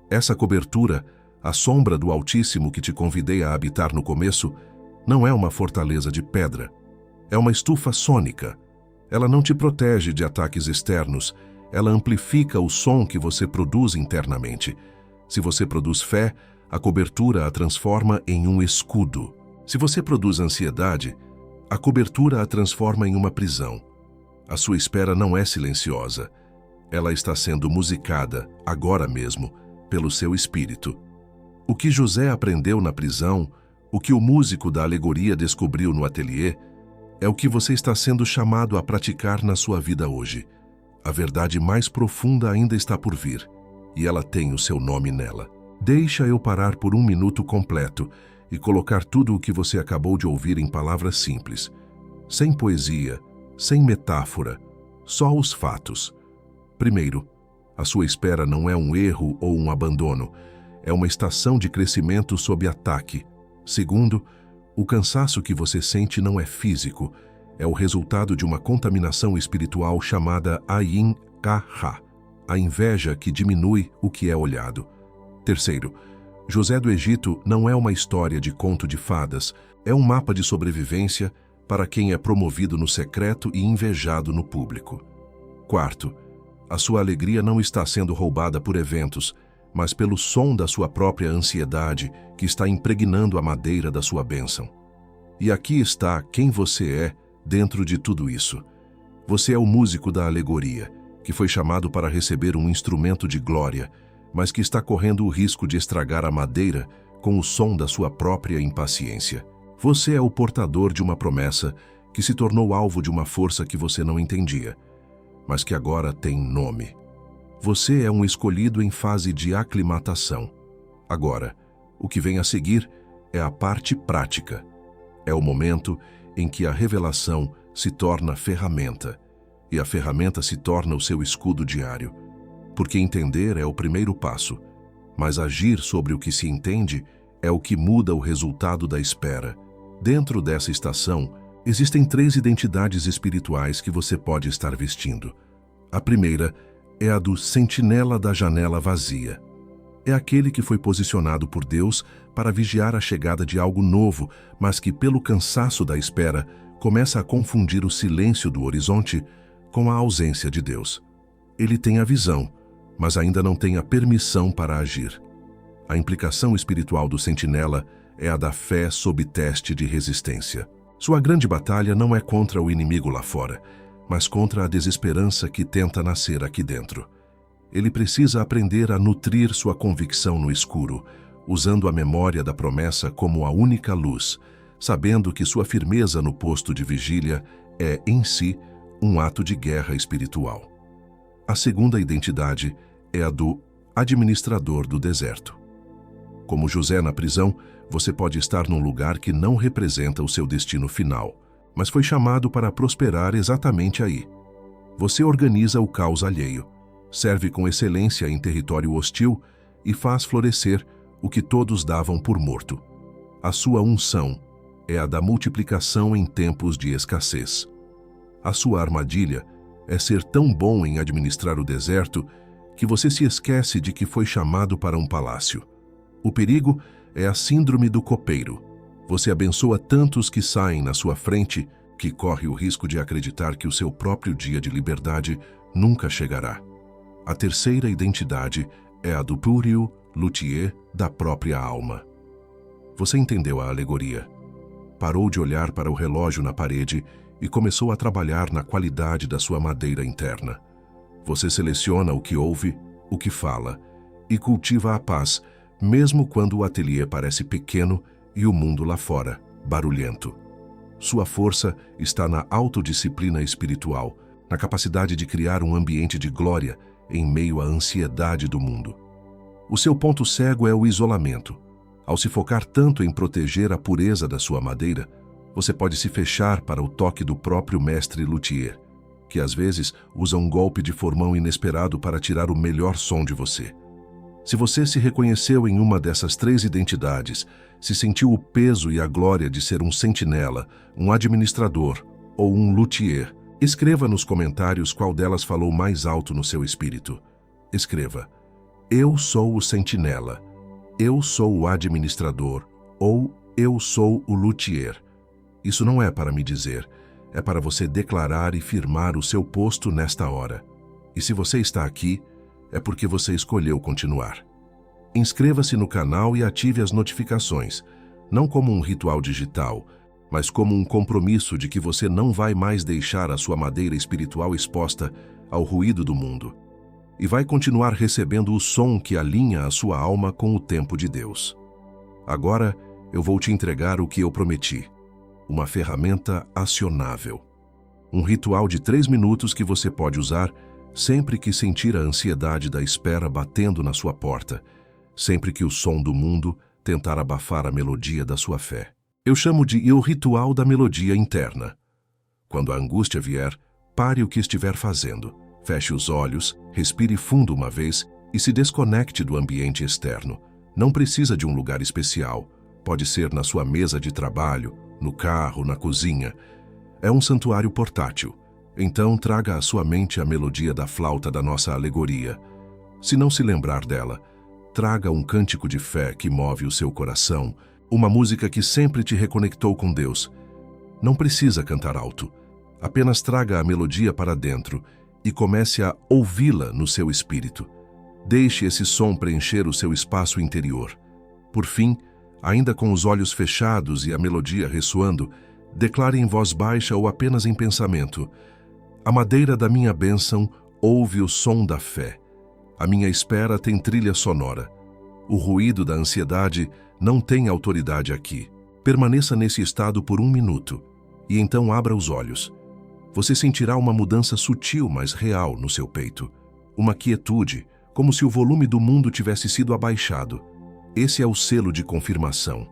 Essa cobertura, a sombra do Altíssimo que te convidei a habitar no começo, não é uma fortaleza de pedra. É uma estufa sônica. Ela não te protege de ataques externos, ela amplifica o som que você produz internamente. Se você produz fé, a cobertura a transforma em um escudo. Se você produz ansiedade, a cobertura a transforma em uma prisão. A sua espera não é silenciosa. Ela está sendo musicada, agora mesmo, pelo seu espírito. O que José aprendeu na prisão, o que o músico da alegoria descobriu no ateliê, é o que você está sendo chamado a praticar na sua vida hoje. A verdade mais profunda ainda está por vir, e ela tem o seu nome nela. Deixa eu parar por um minuto completo e colocar tudo o que você acabou de ouvir em palavras simples, sem poesia, sem metáfora, só os fatos. Primeiro, a sua espera não é um erro ou um abandono, é uma estação de crescimento sob ataque. Segundo, o cansaço que você sente não é físico, é o resultado de uma contaminação espiritual chamada Ayin Ka-ha, a inveja que diminui o que é olhado. Terceiro, José do Egito não é uma história de conto de fadas, é um mapa de sobrevivência para quem é promovido no secreto e invejado no público. Quarto, a sua alegria não está sendo roubada por eventos, mas pelo som da sua própria ansiedade que está impregnando a madeira da sua bênção. E aqui está quem você é dentro de tudo isso. Você é o músico da alegoria, que foi chamado para receber um instrumento de glória, mas que está correndo o risco de estragar a madeira com o som da sua própria impaciência. Você é o portador de uma promessa que se tornou alvo de uma força que você não entendia, mas que agora tem nome. Você é um escolhido em fase de aclimatação. Agora, o que vem a seguir é a parte prática. É o momento em que a revelação se torna ferramenta, e a ferramenta se torna o seu escudo diário. Porque entender é o primeiro passo, mas agir sobre o que se entende é o que muda o resultado da espera. Dentro dessa estação, existem 3 identidades espirituais que você pode estar vestindo. A primeira é a do sentinela da janela vazia. É aquele que foi posicionado por Deus para vigiar a chegada de algo novo, mas que, pelo cansaço da espera, começa a confundir o silêncio do horizonte com a ausência de Deus. Ele tem a visão, mas ainda não tem a permissão para agir. A implicação espiritual do sentinela é a da fé sob teste de resistência. Sua grande batalha não é contra o inimigo lá fora, mas contra a desesperança que tenta nascer aqui dentro. Ele precisa aprender a nutrir sua convicção no escuro, usando a memória da promessa como a única luz, sabendo que sua firmeza no posto de vigília é, em si, um ato de guerra espiritual. A segunda identidade é a do administrador do deserto. Como José na prisão, você pode estar num lugar que não representa o seu destino final, mas foi chamado para prosperar exatamente aí. Você organiza o caos alheio, serve com excelência em território hostil e faz florescer o que todos davam por morto. A sua unção é a da multiplicação em tempos de escassez. A sua armadilha é ser tão bom em administrar o deserto que você se esquece de que foi chamado para um palácio. O perigo é a síndrome do copeiro. Você abençoa tantos que saem na sua frente que corre o risco de acreditar que o seu próprio dia de liberdade nunca chegará. A terceira identidade é a do púrio luthier da própria alma. Você entendeu a alegoria. Parou de olhar para o relógio na parede e começou a trabalhar na qualidade da sua madeira interna. Você seleciona o que ouve, o que fala, e cultiva a paz, mesmo quando o ateliê parece pequeno e o mundo lá fora, barulhento. Sua força está na autodisciplina espiritual, na capacidade de criar um ambiente de glória em meio à ansiedade do mundo. O seu ponto cego é o isolamento. Ao se focar tanto em proteger a pureza da sua madeira, você pode se fechar para o toque do próprio mestre luthier, que às vezes usa um golpe de formão inesperado para tirar o melhor som de você. Se você se reconheceu em uma dessas 3 identidades, se sentiu o peso e a glória de ser um sentinela, um administrador ou um luthier, escreva nos comentários qual delas falou mais alto no seu espírito. Escreva: eu sou o sentinela, eu sou o administrador ou eu sou o luthier. Isso não é para me dizer, é para você declarar e firmar o seu posto nesta hora. E se você está aqui, é porque você escolheu continuar. Inscreva-se no canal e ative as notificações, não como um ritual digital, mas como um compromisso de que você não vai mais deixar a sua madeira espiritual exposta ao ruído do mundo, e vai continuar recebendo o som que alinha a sua alma com o tempo de Deus. Agora eu vou te entregar o que eu prometi, uma ferramenta acionável. Um ritual de 3 minutos que você pode usar sempre que sentir a ansiedade da espera batendo na sua porta, sempre que o som do mundo tentar abafar a melodia da sua fé. Eu chamo de o ritual da melodia interna. Quando a angústia vier, pare o que estiver fazendo, feche os olhos, respire fundo uma vez e se desconecte do ambiente externo. Não precisa de um lugar especial, pode ser na sua mesa de trabalho, no carro, na cozinha. É um santuário portátil. Então traga à sua mente a melodia da flauta da nossa alegoria. Se não se lembrar dela, traga um cântico de fé que move o seu coração, uma música que sempre te reconectou com Deus. Não precisa cantar alto. Apenas traga a melodia para dentro e comece a ouvi-la no seu espírito. Deixe esse som preencher o seu espaço interior. Por fim, ainda com os olhos fechados e a melodia ressoando, declare em voz baixa ou apenas em pensamento: a madeira da minha bênção ouve o som da fé. A minha espera tem trilha sonora. O ruído da ansiedade não tem autoridade aqui. Permaneça nesse estado por 1 minuto E então abra os olhos. Você sentirá uma mudança sutil, mas real no seu peito. Uma quietude, como se o volume do mundo tivesse sido abaixado. Esse é o selo de confirmação.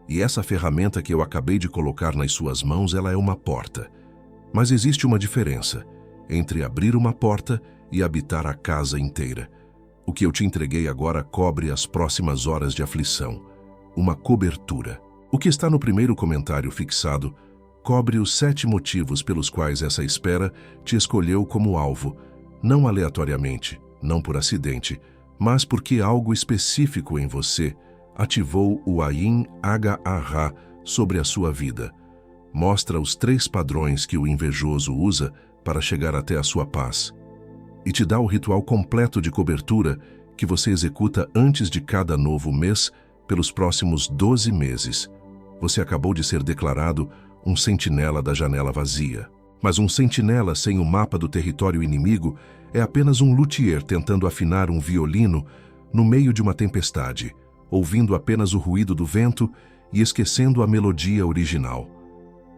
E essa ferramenta que eu acabei de colocar nas suas mãos, ela é uma porta. Mas existe uma diferença entre abrir uma porta e habitar a casa inteira. O que eu te entreguei agora cobre as próximas horas de aflição. Uma cobertura. O que está no primeiro comentário fixado cobre os 7 motivos pelos quais essa espera te escolheu como alvo, não aleatoriamente, não por acidente, mas porque algo específico em você ativou o Ayin Hara sobre a sua vida. Mostra os 3 padrões que o invejoso usa para chegar até a sua paz. E te dá o ritual completo de cobertura que você executa antes de cada novo mês pelos próximos 12 meses. Você acabou de ser declarado um sentinela da janela vazia. Mas um sentinela sem o mapa do território inimigo é apenas um luthier tentando afinar um violino no meio de uma tempestade, ouvindo apenas o ruído do vento e esquecendo a melodia original.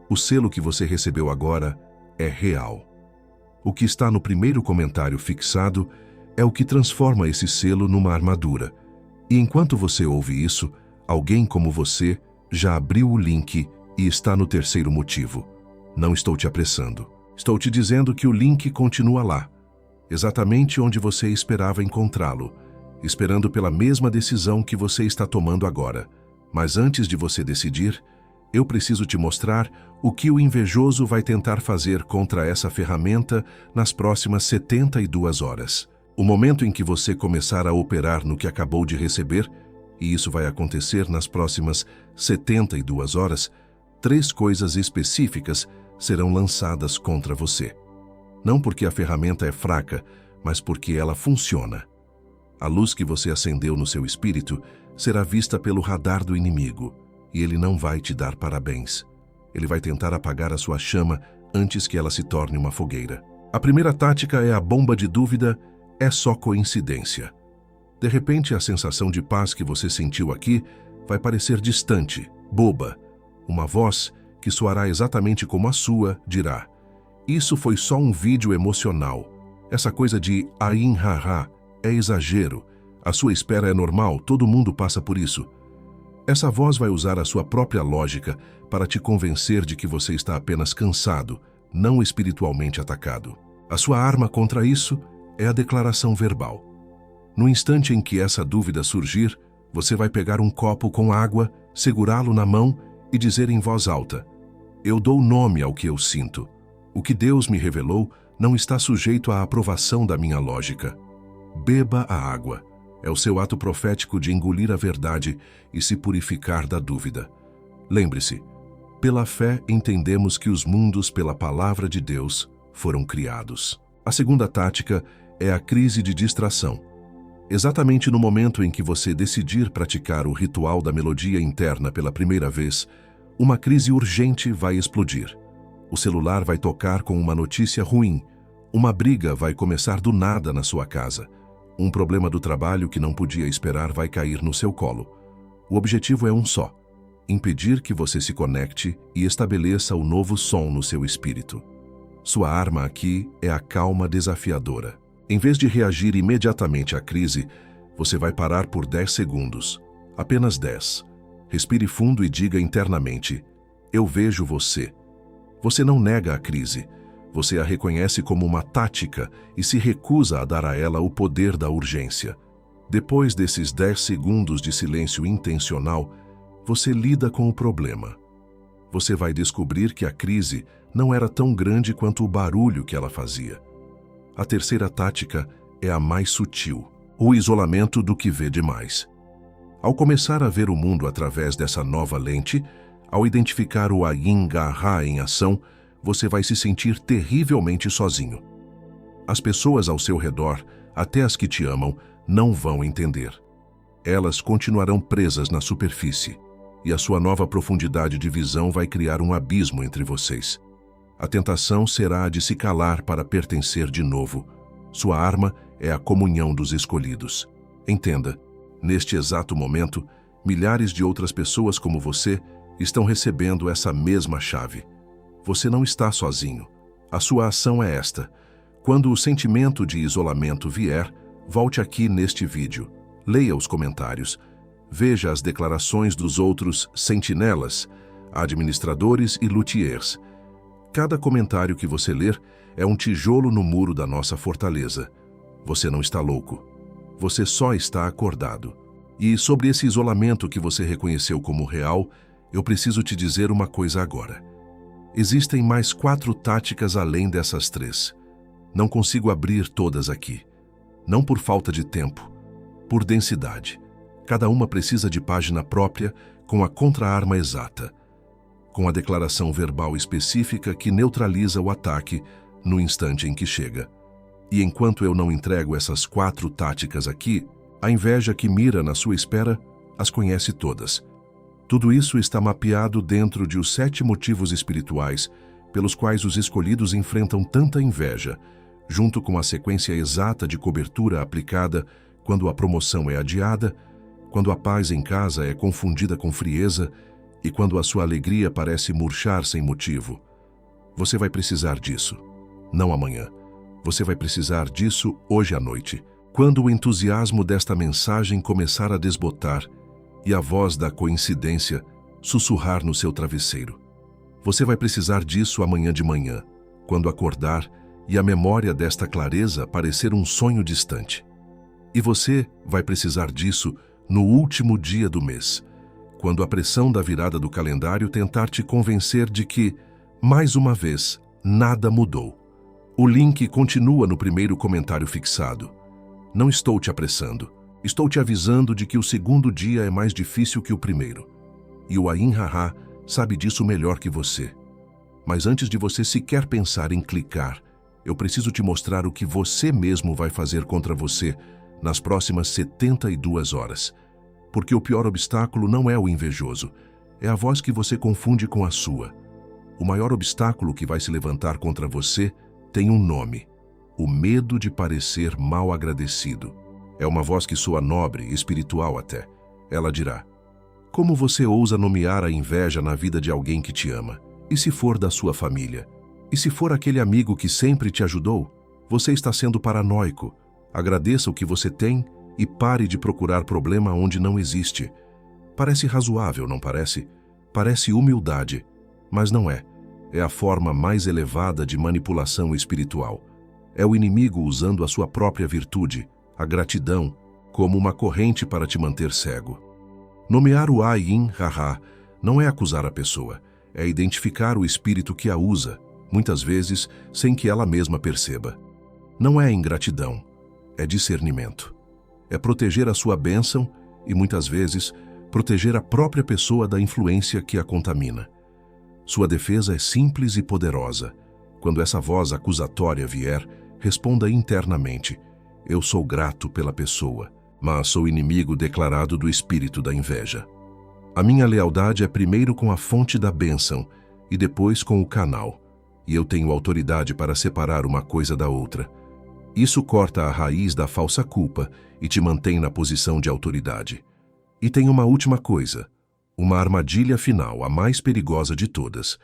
O selo que você recebeu agora é real. O que está no primeiro comentário fixado é o que transforma esse selo numa armadura. E enquanto você ouve isso, alguém como você já abriu o link e está no terceiro motivo. Não estou te apressando. Estou te dizendo que o link continua lá, exatamente onde você esperava encontrá-lo, esperando pela mesma decisão que você está tomando agora. Mas antes de você decidir, eu preciso te mostrar o que o invejoso vai tentar fazer contra essa ferramenta nas próximas 72 horas. O momento em que você começar a operar no que acabou de receber, e isso vai acontecer nas próximas 72 horas, 3 coisas específicas serão lançadas contra você. Não porque a ferramenta é fraca, mas porque ela funciona. A luz que você acendeu no seu espírito será vista pelo radar do inimigo, e ele não vai te dar parabéns. Ele vai tentar apagar a sua chama antes que ela se torne uma fogueira. A primeira tática é a bomba de dúvida, é só coincidência. De repente, a sensação de paz que você sentiu aqui vai parecer distante, boba. Uma voz, que soará exatamente como a sua, dirá: isso foi só um vídeo emocional. Essa coisa de Ayin Hara é exagero. A sua espera é normal, todo mundo passa por isso. Essa voz vai usar a sua própria lógica para te convencer de que você está apenas cansado, não espiritualmente atacado. A sua arma contra isso é a declaração verbal. No instante em que essa dúvida surgir, você vai pegar um copo com água, segurá-lo na mão e dizer em voz alta: eu dou nome ao que eu sinto. O que Deus me revelou não está sujeito à aprovação da minha lógica. Beba a água. É o seu ato profético de engolir a verdade e se purificar da dúvida. Lembre-se, pela fé entendemos que os mundos pela palavra de Deus foram criados. A segunda tática é a crise de distração. Exatamente no momento em que você decidir praticar o ritual da melodia interna pela primeira vez, uma crise urgente vai explodir. O celular vai tocar com uma notícia ruim. Uma briga vai começar do nada na sua casa. Um problema do trabalho que não podia esperar vai cair no seu colo. O objetivo é um só: impedir que você se conecte e estabeleça o novo som no seu espírito. Sua arma aqui é a calma desafiadora. Em vez de reagir imediatamente à crise, você vai parar por 10 segundos. Apenas 10. Respire fundo e diga internamente: eu vejo você. Você não nega a crise. Você a reconhece como uma tática e se recusa a dar a ela o poder da urgência. Depois desses 10 segundos de silêncio intencional, você lida com o problema. Você vai descobrir que a crise não era tão grande quanto o barulho que ela fazia. A terceira tática é a mais sutil, o isolamento do que vê demais. Ao começar a ver o mundo através dessa nova lente, ao identificar o Ayin Hara em ação, você vai se sentir terrivelmente sozinho. As pessoas ao seu redor, até as que te amam, não vão entender. Elas continuarão presas na superfície, e a sua nova profundidade de visão vai criar um abismo entre vocês. A tentação será a de se calar para pertencer de novo. Sua arma é a comunhão dos escolhidos. Entenda, neste exato momento, milhares de outras pessoas como você estão recebendo essa mesma chave. Você não está sozinho. A sua ação é esta. Quando o sentimento de isolamento vier, volte aqui neste vídeo. Leia os comentários. Veja as declarações dos outros sentinelas, administradores e luthiers. Cada comentário que você ler é um tijolo no muro da nossa fortaleza. Você não está louco. Você só está acordado. E sobre esse isolamento que você reconheceu como real, eu preciso te dizer uma coisa agora. Existem mais 4 táticas além dessas 3. Não consigo abrir todas aqui. Não por falta de tempo, por densidade. Cada uma precisa de página própria, com a contra-arma exata, com a declaração verbal específica que neutraliza o ataque no instante em que chega. E enquanto eu não entrego essas 4 táticas aqui, a inveja que mira na sua espera as conhece todas. Tudo isso está mapeado dentro de os 7 motivos espirituais pelos quais os escolhidos enfrentam tanta inveja, junto com a sequência exata de cobertura aplicada quando a promoção é adiada, quando a paz em casa é confundida com frieza e quando a sua alegria parece murchar sem motivo. Você vai precisar disso. Não amanhã. Você vai precisar disso hoje à noite, quando o entusiasmo desta mensagem começar a desbotar e a voz da coincidência sussurrar no seu travesseiro. Você vai precisar disso amanhã de manhã, quando acordar e a memória desta clareza parecer um sonho distante. E você vai precisar disso no último dia do mês, quando a pressão da virada do calendário tentar te convencer de que, mais uma vez, nada mudou. O link continua no primeiro comentário fixado. Não estou te apressando. Estou te avisando de que o segundo dia é mais difícil que o primeiro. E o Ain Ra sabe disso melhor que você. Mas antes de você sequer pensar em clicar, eu preciso te mostrar o que você mesmo vai fazer contra você nas próximas 72 horas. Porque o pior obstáculo não é o invejoso, é a voz que você confunde com a sua. O maior obstáculo que vai se levantar contra você tem um nome: o medo de parecer mal agradecido. É uma voz que soa nobre, espiritual até. Ela dirá: como você ousa nomear a inveja na vida de alguém que te ama? E se for da sua família? E se for aquele amigo que sempre te ajudou? Você está sendo paranoico. Agradeça o que você tem e pare de procurar problema onde não existe. Parece razoável, não parece? Parece humildade, mas não é. É a forma mais elevada de manipulação espiritual. É o inimigo usando a sua própria virtude, a gratidão, como uma corrente para te manter cego. Nomear o Ain Ra não é acusar a pessoa, é identificar o espírito que a usa, muitas vezes sem que ela mesma perceba. Não é ingratidão, é discernimento. É proteger a sua bênção e, muitas vezes, proteger a própria pessoa da influência que a contamina. Sua defesa é simples e poderosa. Quando essa voz acusatória vier, responda internamente: eu sou grato pela pessoa, mas sou inimigo declarado do espírito da inveja. A minha lealdade é primeiro com a fonte da bênção e depois com o canal, e eu tenho autoridade para separar uma coisa da outra. Isso corta a raiz da falsa culpa e te mantém na posição de autoridade. E tem uma última coisa, uma armadilha final, a mais perigosa de todas.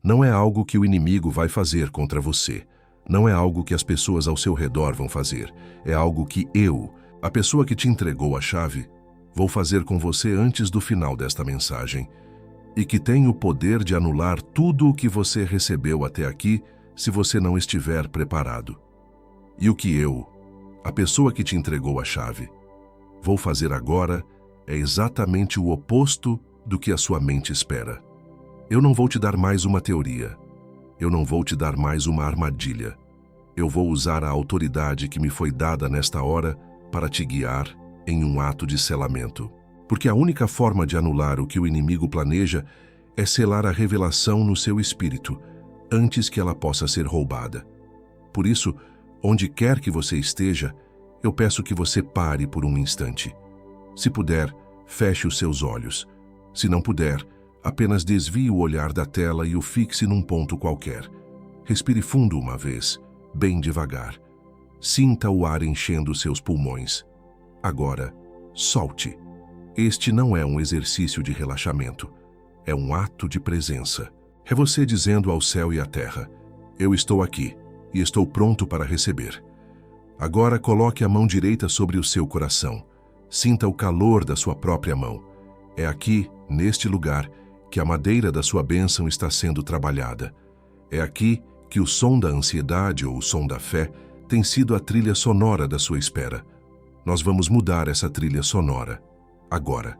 Não é algo que o inimigo vai fazer contra você. Não é algo que as pessoas ao seu redor vão fazer. É algo que eu, a pessoa que te entregou a chave, vou fazer com você antes do final desta mensagem. E que tem o poder de anular tudo o que você recebeu até aqui se você não estiver preparado. E o que eu, a pessoa que te entregou a chave, vou fazer agora é exatamente o oposto do que a sua mente espera. Eu não vou te dar mais uma teoria. Eu não vou te dar mais uma armadilha. Eu vou usar a autoridade que me foi dada nesta hora para te guiar em um ato de selamento. Porque a única forma de anular o que o inimigo planeja é selar a revelação no seu espírito, antes que ela possa ser roubada. Por isso, onde quer que você esteja, eu peço que você pare por um instante. Se puder, feche os seus olhos. Se não puder, apenas desvie o olhar da tela e o fixe num ponto qualquer. Respire fundo uma vez, bem devagar. Sinta o ar enchendo seus pulmões. Agora, solte. Este não é um exercício de relaxamento. É um ato de presença. É você dizendo ao céu e à terra: eu estou aqui e estou pronto para receber. Agora coloque a mão direita sobre o seu coração. Sinta o calor da sua própria mão. É aqui, neste lugar, que a madeira da sua bênção está sendo trabalhada. É aqui que o som da ansiedade ou o som da fé tem sido a trilha sonora da sua espera. Nós vamos mudar essa trilha sonora. Agora,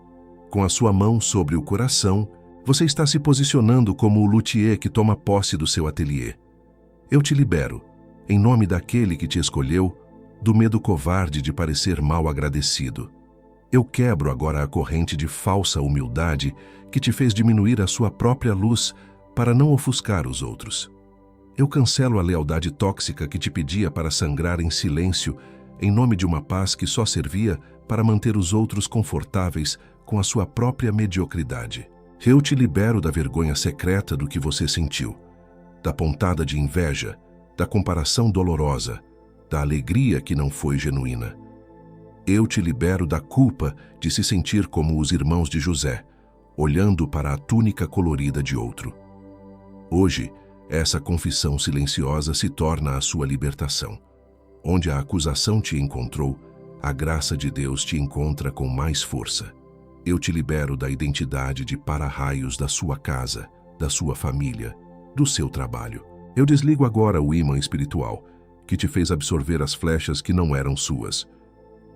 com a sua mão sobre o coração, você está se posicionando como o luthier que toma posse do seu ateliê. Eu te libero, em nome daquele que te escolheu, do medo covarde de parecer mal agradecido. Eu quebro agora a corrente de falsa humildade que te fez diminuir a sua própria luz para não ofuscar os outros. Eu cancelo a lealdade tóxica que te pedia para sangrar em silêncio em nome de uma paz que só servia para manter os outros confortáveis com a sua própria mediocridade. Eu te libero da vergonha secreta do que você sentiu, da pontada de inveja, da comparação dolorosa, da alegria que não foi genuína. Eu te libero da culpa de se sentir como os irmãos de José, olhando para a túnica colorida de outro. Hoje, essa confissão silenciosa se torna a sua libertação. Onde a acusação te encontrou, a graça de Deus te encontra com mais força. Eu te libero da identidade de para-raios da sua casa, da sua família, do seu trabalho. Eu desligo agora o ímã espiritual, que te fez absorver as flechas que não eram suas.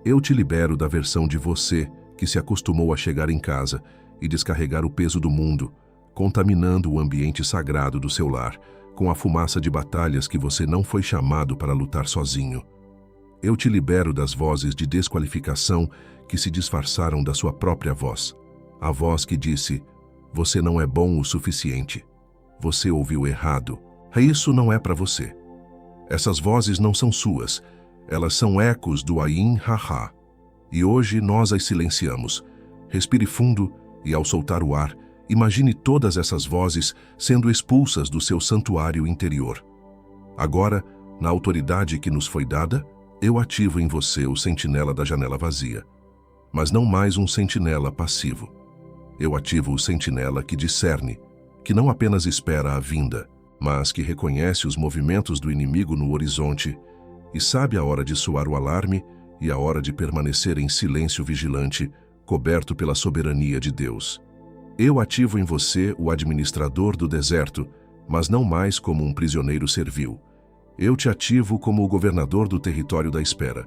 Eu te libero da versão de você que se acostumou a chegar em casa e descarregar o peso do mundo, contaminando o ambiente sagrado do seu lar, com a fumaça de batalhas que você não foi chamado para lutar sozinho. Eu te libero das vozes de desqualificação que se disfarçaram da sua própria voz. A voz que disse: você não é bom o suficiente. Você ouviu errado. Isso não é para você. Essas vozes não são suas. Elas são ecos do Ayin Ha-Ha. E hoje nós as silenciamos. Respire fundo e, ao soltar o ar, imagine todas essas vozes sendo expulsas do seu santuário interior. Agora, na autoridade que nos foi dada, eu ativo em você o sentinela da janela vazia. Mas não mais um sentinela passivo. Eu ativo o sentinela que discerne, que não apenas espera a vinda, mas que reconhece os movimentos do inimigo no horizonte e sabe a hora de soar o alarme e a hora de permanecer em silêncio vigilante, coberto pela soberania de Deus. Eu ativo em você o administrador do deserto, mas não mais como um prisioneiro servil. Eu te ativo como o governador do território da espera,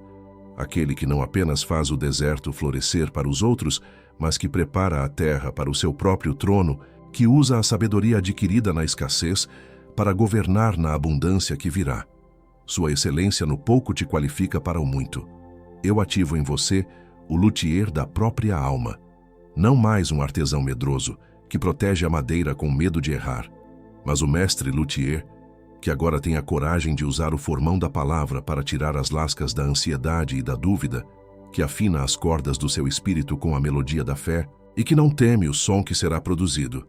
aquele que não apenas faz o deserto florescer para os outros, mas que prepara a terra para o seu próprio trono, que usa a sabedoria adquirida na escassez para governar na abundância que virá. Sua excelência no pouco te qualifica para o muito. Eu ativo em você o luthier da própria alma, não mais um artesão medroso que protege a madeira com medo de errar, mas o mestre luthier que agora tem a coragem de usar o formão da palavra para tirar as lascas da ansiedade e da dúvida, que afina as cordas do seu espírito com a melodia da fé e que não teme o som que será produzido,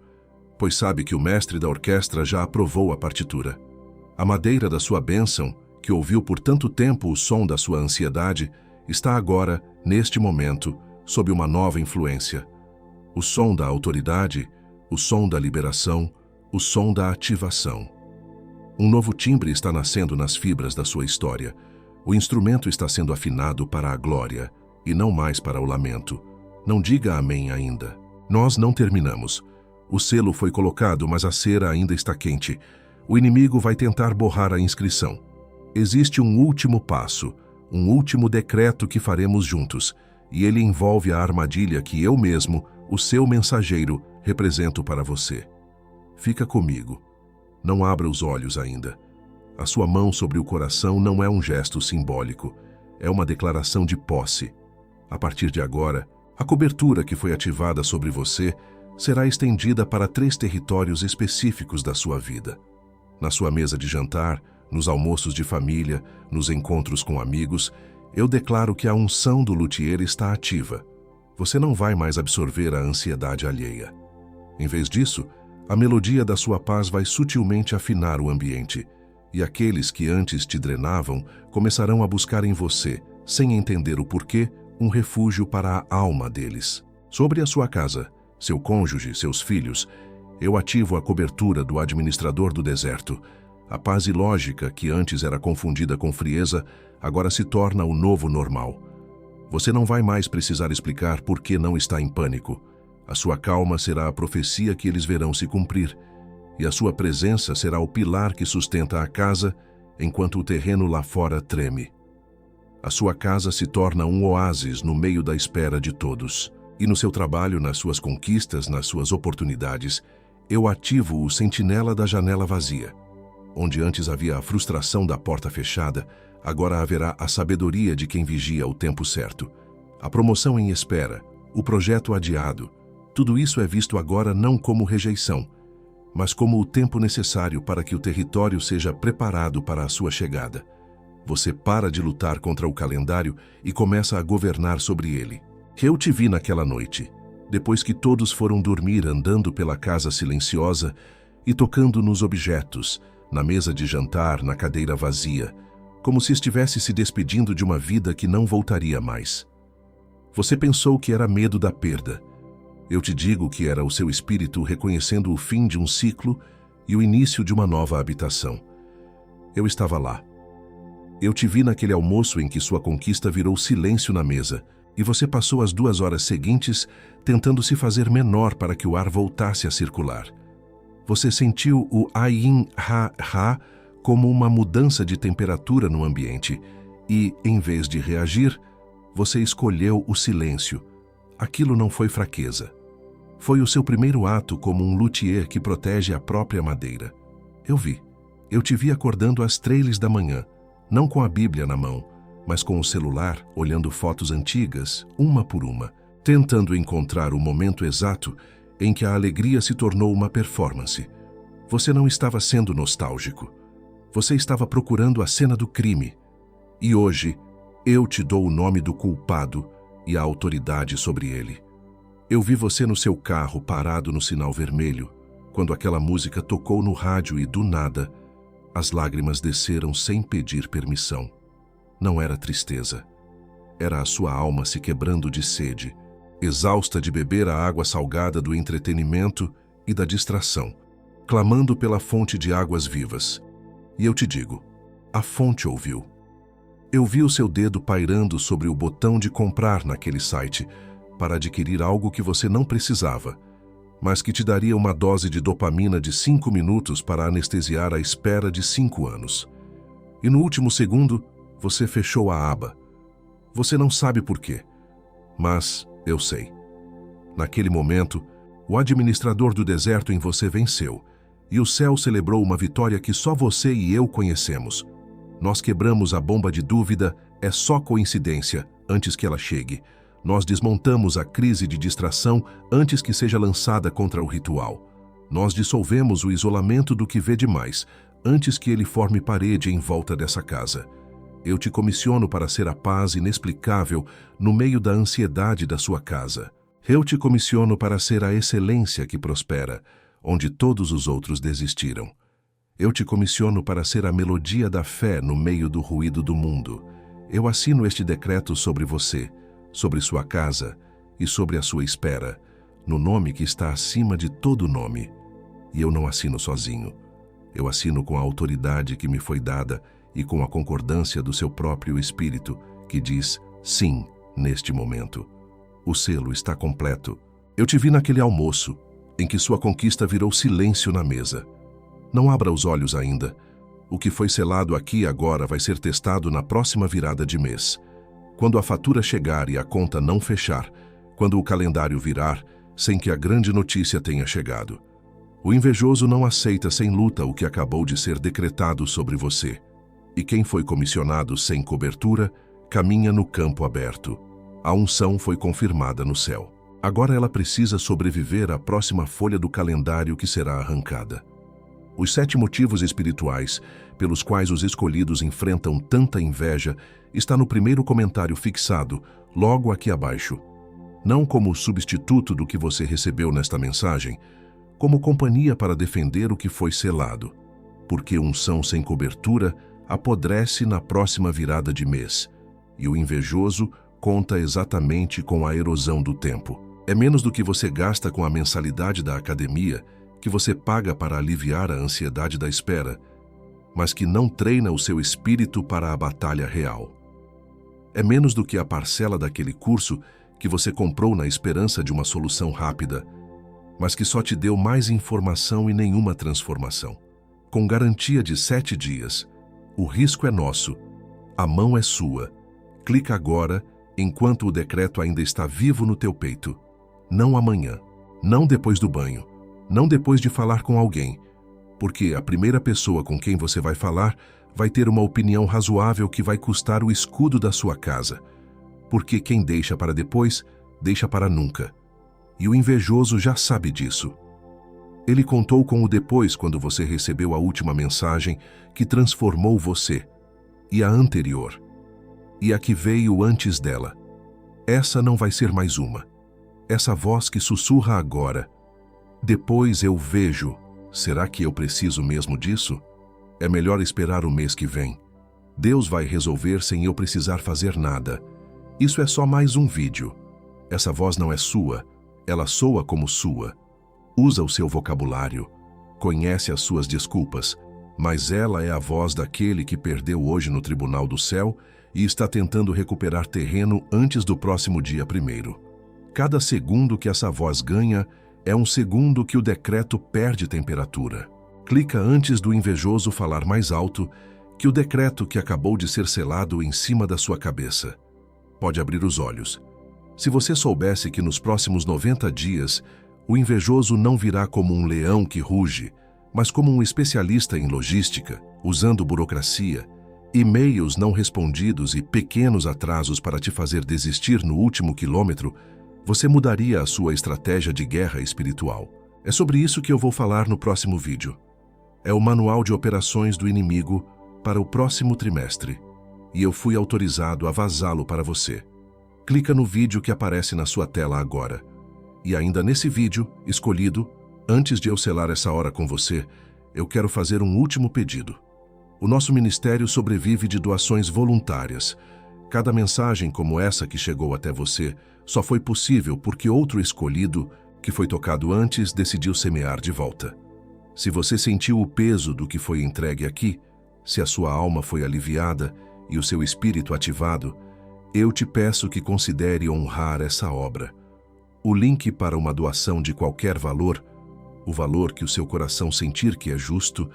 pois sabe que o mestre da orquestra já aprovou a partitura. A madeira da sua bênção, que ouviu por tanto tempo o som da sua ansiedade, está agora, neste momento, sob uma nova influência. O som da autoridade, o som da liberação, o som da ativação. Um novo timbre está nascendo nas fibras da sua história. O instrumento está sendo afinado para a glória e não mais para o lamento. Não diga amém ainda. Nós não terminamos. O selo foi colocado, mas a cera ainda está quente. O inimigo vai tentar borrar a inscrição. Existe um último passo, um último decreto que faremos juntos, e ele envolve a armadilha que eu mesmo, o seu mensageiro, represento para você. Fica comigo. Não abra os olhos ainda. A sua mão sobre o coração não é um gesto simbólico, é uma declaração de posse. A partir de agora, a cobertura que foi ativada sobre você será estendida para 3 territórios específicos da sua vida. Na sua mesa de jantar, nos almoços de família, nos encontros com amigos, eu declaro que a unção do luthier está ativa. Você não vai mais absorver a ansiedade alheia. Em vez disso, a melodia da sua paz vai sutilmente afinar o ambiente, e aqueles que antes te drenavam começarão a buscar em você, sem entender o porquê, um refúgio para a alma deles. Sobre a sua casa, seu cônjuge, seus filhos, Eu ativo a cobertura do administrador do deserto. A paz ilógica, que antes era confundida com frieza, agora se torna o novo normal. Você não vai mais precisar explicar por que não está em pânico. A sua calma será a profecia que eles verão se cumprir, e a sua presença será o pilar que sustenta a casa, enquanto o terreno lá fora treme. A sua casa se torna um oásis no meio da espera de todos. E no seu trabalho, nas suas conquistas, nas suas oportunidades, eu ativo o sentinela da janela vazia. Onde antes havia a frustração da porta fechada, agora haverá a sabedoria de quem vigia o tempo certo. A promoção em espera, o projeto adiado, tudo isso é visto agora não como rejeição, mas como o tempo necessário para que o território seja preparado para a sua chegada. Você para de lutar contra o calendário e começa a governar sobre ele. Eu te vi naquela noite, depois que todos foram dormir, andando pela casa silenciosa e tocando nos objetos, na mesa de jantar, na cadeira vazia, como se estivesse se despedindo de uma vida que não voltaria mais. Você pensou que era medo da perda. Eu te digo que era o seu espírito reconhecendo o fim de um ciclo e o início de uma nova habitação. Eu estava lá. Eu te vi naquele almoço em que sua conquista virou silêncio na mesa, e você passou as 2 horas seguintes tentando se fazer menor para que o ar voltasse a circular. Você sentiu o Ayin-Ha-Ha como uma mudança de temperatura no ambiente e, em vez de reagir, você escolheu o silêncio. Aquilo não foi fraqueza. Foi o seu primeiro ato como um luthier que protege a própria madeira. Eu vi. Eu te vi acordando às 3 da manhã, não com a Bíblia na mão, mas com o celular, olhando fotos antigas, uma por uma, tentando encontrar o momento exato em que a alegria se tornou uma performance. Você não estava sendo nostálgico. Você estava procurando a cena do crime. E hoje, eu te dou o nome do culpado e a autoridade sobre ele. Eu vi você no seu carro parado no sinal vermelho, quando aquela música tocou no rádio e, do nada, as lágrimas desceram sem pedir permissão. Não era tristeza. Era a sua alma se quebrando de sede, exausta de beber a água salgada do entretenimento e da distração, clamando pela fonte de águas vivas. E eu te digo, a fonte ouviu. Eu vi o seu dedo pairando sobre o botão de comprar naquele site para adquirir algo que você não precisava, mas que te daria uma dose de dopamina de 5 minutos para anestesiar a espera de 5 anos. E no último segundo, você fechou a aba. Você não sabe por quê, mas eu sei. Naquele momento, o administrador do deserto em você venceu, e o céu celebrou uma vitória que só você e eu conhecemos. Nós quebramos a bomba de dúvida, é só coincidência, antes que ela chegue. Nós desmontamos a crise de distração antes que seja lançada contra o ritual. Nós dissolvemos o isolamento do que vê demais, antes que ele forme parede em volta dessa casa. Eu te comissiono para ser a paz inexplicável no meio da ansiedade da sua casa. Eu te comissiono para ser a excelência que prospera, onde todos os outros desistiram. Eu te comissiono para ser a melodia da fé no meio do ruído do mundo. Eu assino este decreto sobre você, sobre sua casa e sobre a sua espera, no nome que está acima de todo nome. E eu não assino sozinho. Eu assino com a autoridade que me foi dada e com a concordância do seu próprio espírito, que diz sim neste momento. O selo está completo. Eu te vi naquele almoço, em que sua conquista virou silêncio na mesa. Não abra os olhos ainda. O que foi selado aqui agora vai ser testado na próxima virada de mês. Quando a fatura chegar e a conta não fechar, quando o calendário virar, sem que a grande notícia tenha chegado. O invejoso não aceita sem luta o que acabou de ser decretado sobre você. E quem foi comissionado sem cobertura, caminha no campo aberto. A unção foi confirmada no céu. Agora ela precisa sobreviver à próxima folha do calendário que será arrancada. Os 7 motivos espirituais pelos quais os escolhidos enfrentam tanta inveja está no primeiro comentário fixado, logo aqui abaixo. Não como substituto do que você recebeu nesta mensagem, como companhia para defender o que foi selado. Porque unção sem cobertura apodrece na próxima virada de mês, e o invejoso conta exatamente com a erosão do tempo. É menos do que você gasta com a mensalidade da academia, que você paga para aliviar a ansiedade da espera, mas que não treina o seu espírito para a batalha real. É menos do que a parcela daquele curso que você comprou na esperança de uma solução rápida, mas que só te deu mais informação e nenhuma transformação. Com garantia de 7 dias, o risco é nosso, a mão é sua. Clica agora, enquanto o decreto ainda está vivo no teu peito. Não amanhã, não depois do banho, não depois de falar com alguém, porque a primeira pessoa com quem você vai falar vai ter uma opinião razoável que vai custar o escudo da sua casa. Porque quem deixa para depois, deixa para nunca. E o invejoso já sabe disso. Ele contou com o depois quando você recebeu a última mensagem que transformou você, e a anterior, e a que veio antes dela. Essa não vai ser mais uma. Essa voz que sussurra agora. Depois eu vejo. Será que eu preciso mesmo disso? É melhor esperar o mês que vem. Deus vai resolver sem eu precisar fazer nada. Isso é só mais um vídeo. Essa voz não é sua. Ela soa como sua. Usa o seu vocabulário. Conhece as suas desculpas. Mas ela é a voz daquele que perdeu hoje no tribunal do céu e está tentando recuperar terreno antes do próximo dia 1º. Cada segundo que essa voz ganha é um segundo que o decreto perde temperatura. Clica antes do invejoso falar mais alto que o decreto que acabou de ser selado em cima da sua cabeça. Pode abrir os olhos. Se você soubesse que nos próximos 90 dias o invejoso não virá como um leão que ruge, mas como um especialista em logística, usando burocracia, e-mails não respondidos e pequenos atrasos para te fazer desistir no último quilômetro, você mudaria a sua estratégia de guerra espiritual. É sobre isso que eu vou falar no próximo vídeo. É o manual de operações do inimigo para o próximo trimestre, e eu fui autorizado a vazá-lo para você. Clica no vídeo que aparece na sua tela agora. E ainda nesse vídeo, escolhido, antes de eu selar essa hora com você, eu quero fazer um último pedido. O nosso ministério sobrevive de doações voluntárias. Cada mensagem como essa que chegou até você só foi possível porque outro escolhido, que foi tocado antes, decidiu semear de volta. Se você sentiu o peso do que foi entregue aqui, se a sua alma foi aliviada e o seu espírito ativado, eu te peço que considere honrar essa obra. O link para uma doação de qualquer valor, o valor que o seu coração sentir que é justo,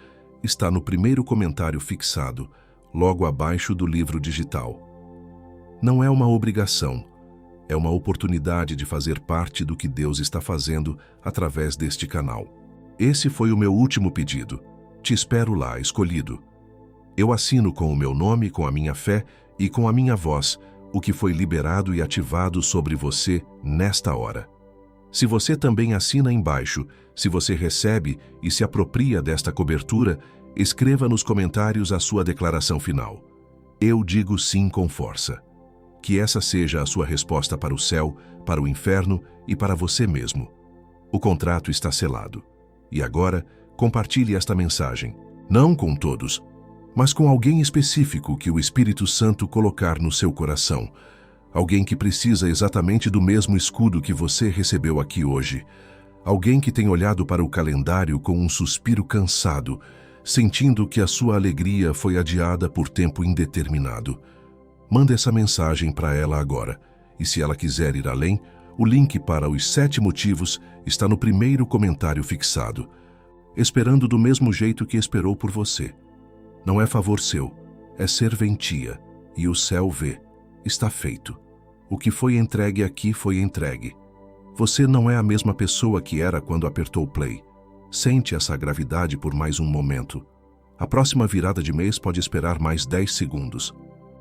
está no primeiro comentário fixado, logo abaixo do livro digital. Não é uma obrigação, é uma oportunidade de fazer parte do que Deus está fazendo através deste canal. Esse foi o meu último pedido. Te espero lá, escolhido. Eu assino com o meu nome, com a minha fé e com a minha voz o que foi liberado e ativado sobre você nesta hora. Se você também assina embaixo, se você recebe e se apropria desta cobertura, escreva nos comentários a sua declaração final. Eu digo sim com força. Que essa seja a sua resposta para o céu, para o inferno e para você mesmo. O contrato está selado. E agora, compartilhe esta mensagem, não com todos, mas com alguém específico que o Espírito Santo colocar no seu coração. Alguém que precisa exatamente do mesmo escudo que você recebeu aqui hoje. Alguém que tem olhado para o calendário com um suspiro cansado, sentindo que a sua alegria foi adiada por tempo indeterminado. Manda essa mensagem para ela agora. E se ela quiser ir além, o link para os 7 motivos está no primeiro comentário fixado. Esperando do mesmo jeito que esperou por você. Não é favor seu, é serventia, e o céu vê. Está feito. O que foi entregue aqui foi entregue. Você não é a mesma pessoa que era quando apertou play. Sente essa gravidade por mais um momento. A próxima virada de mês pode esperar mais 10 segundos.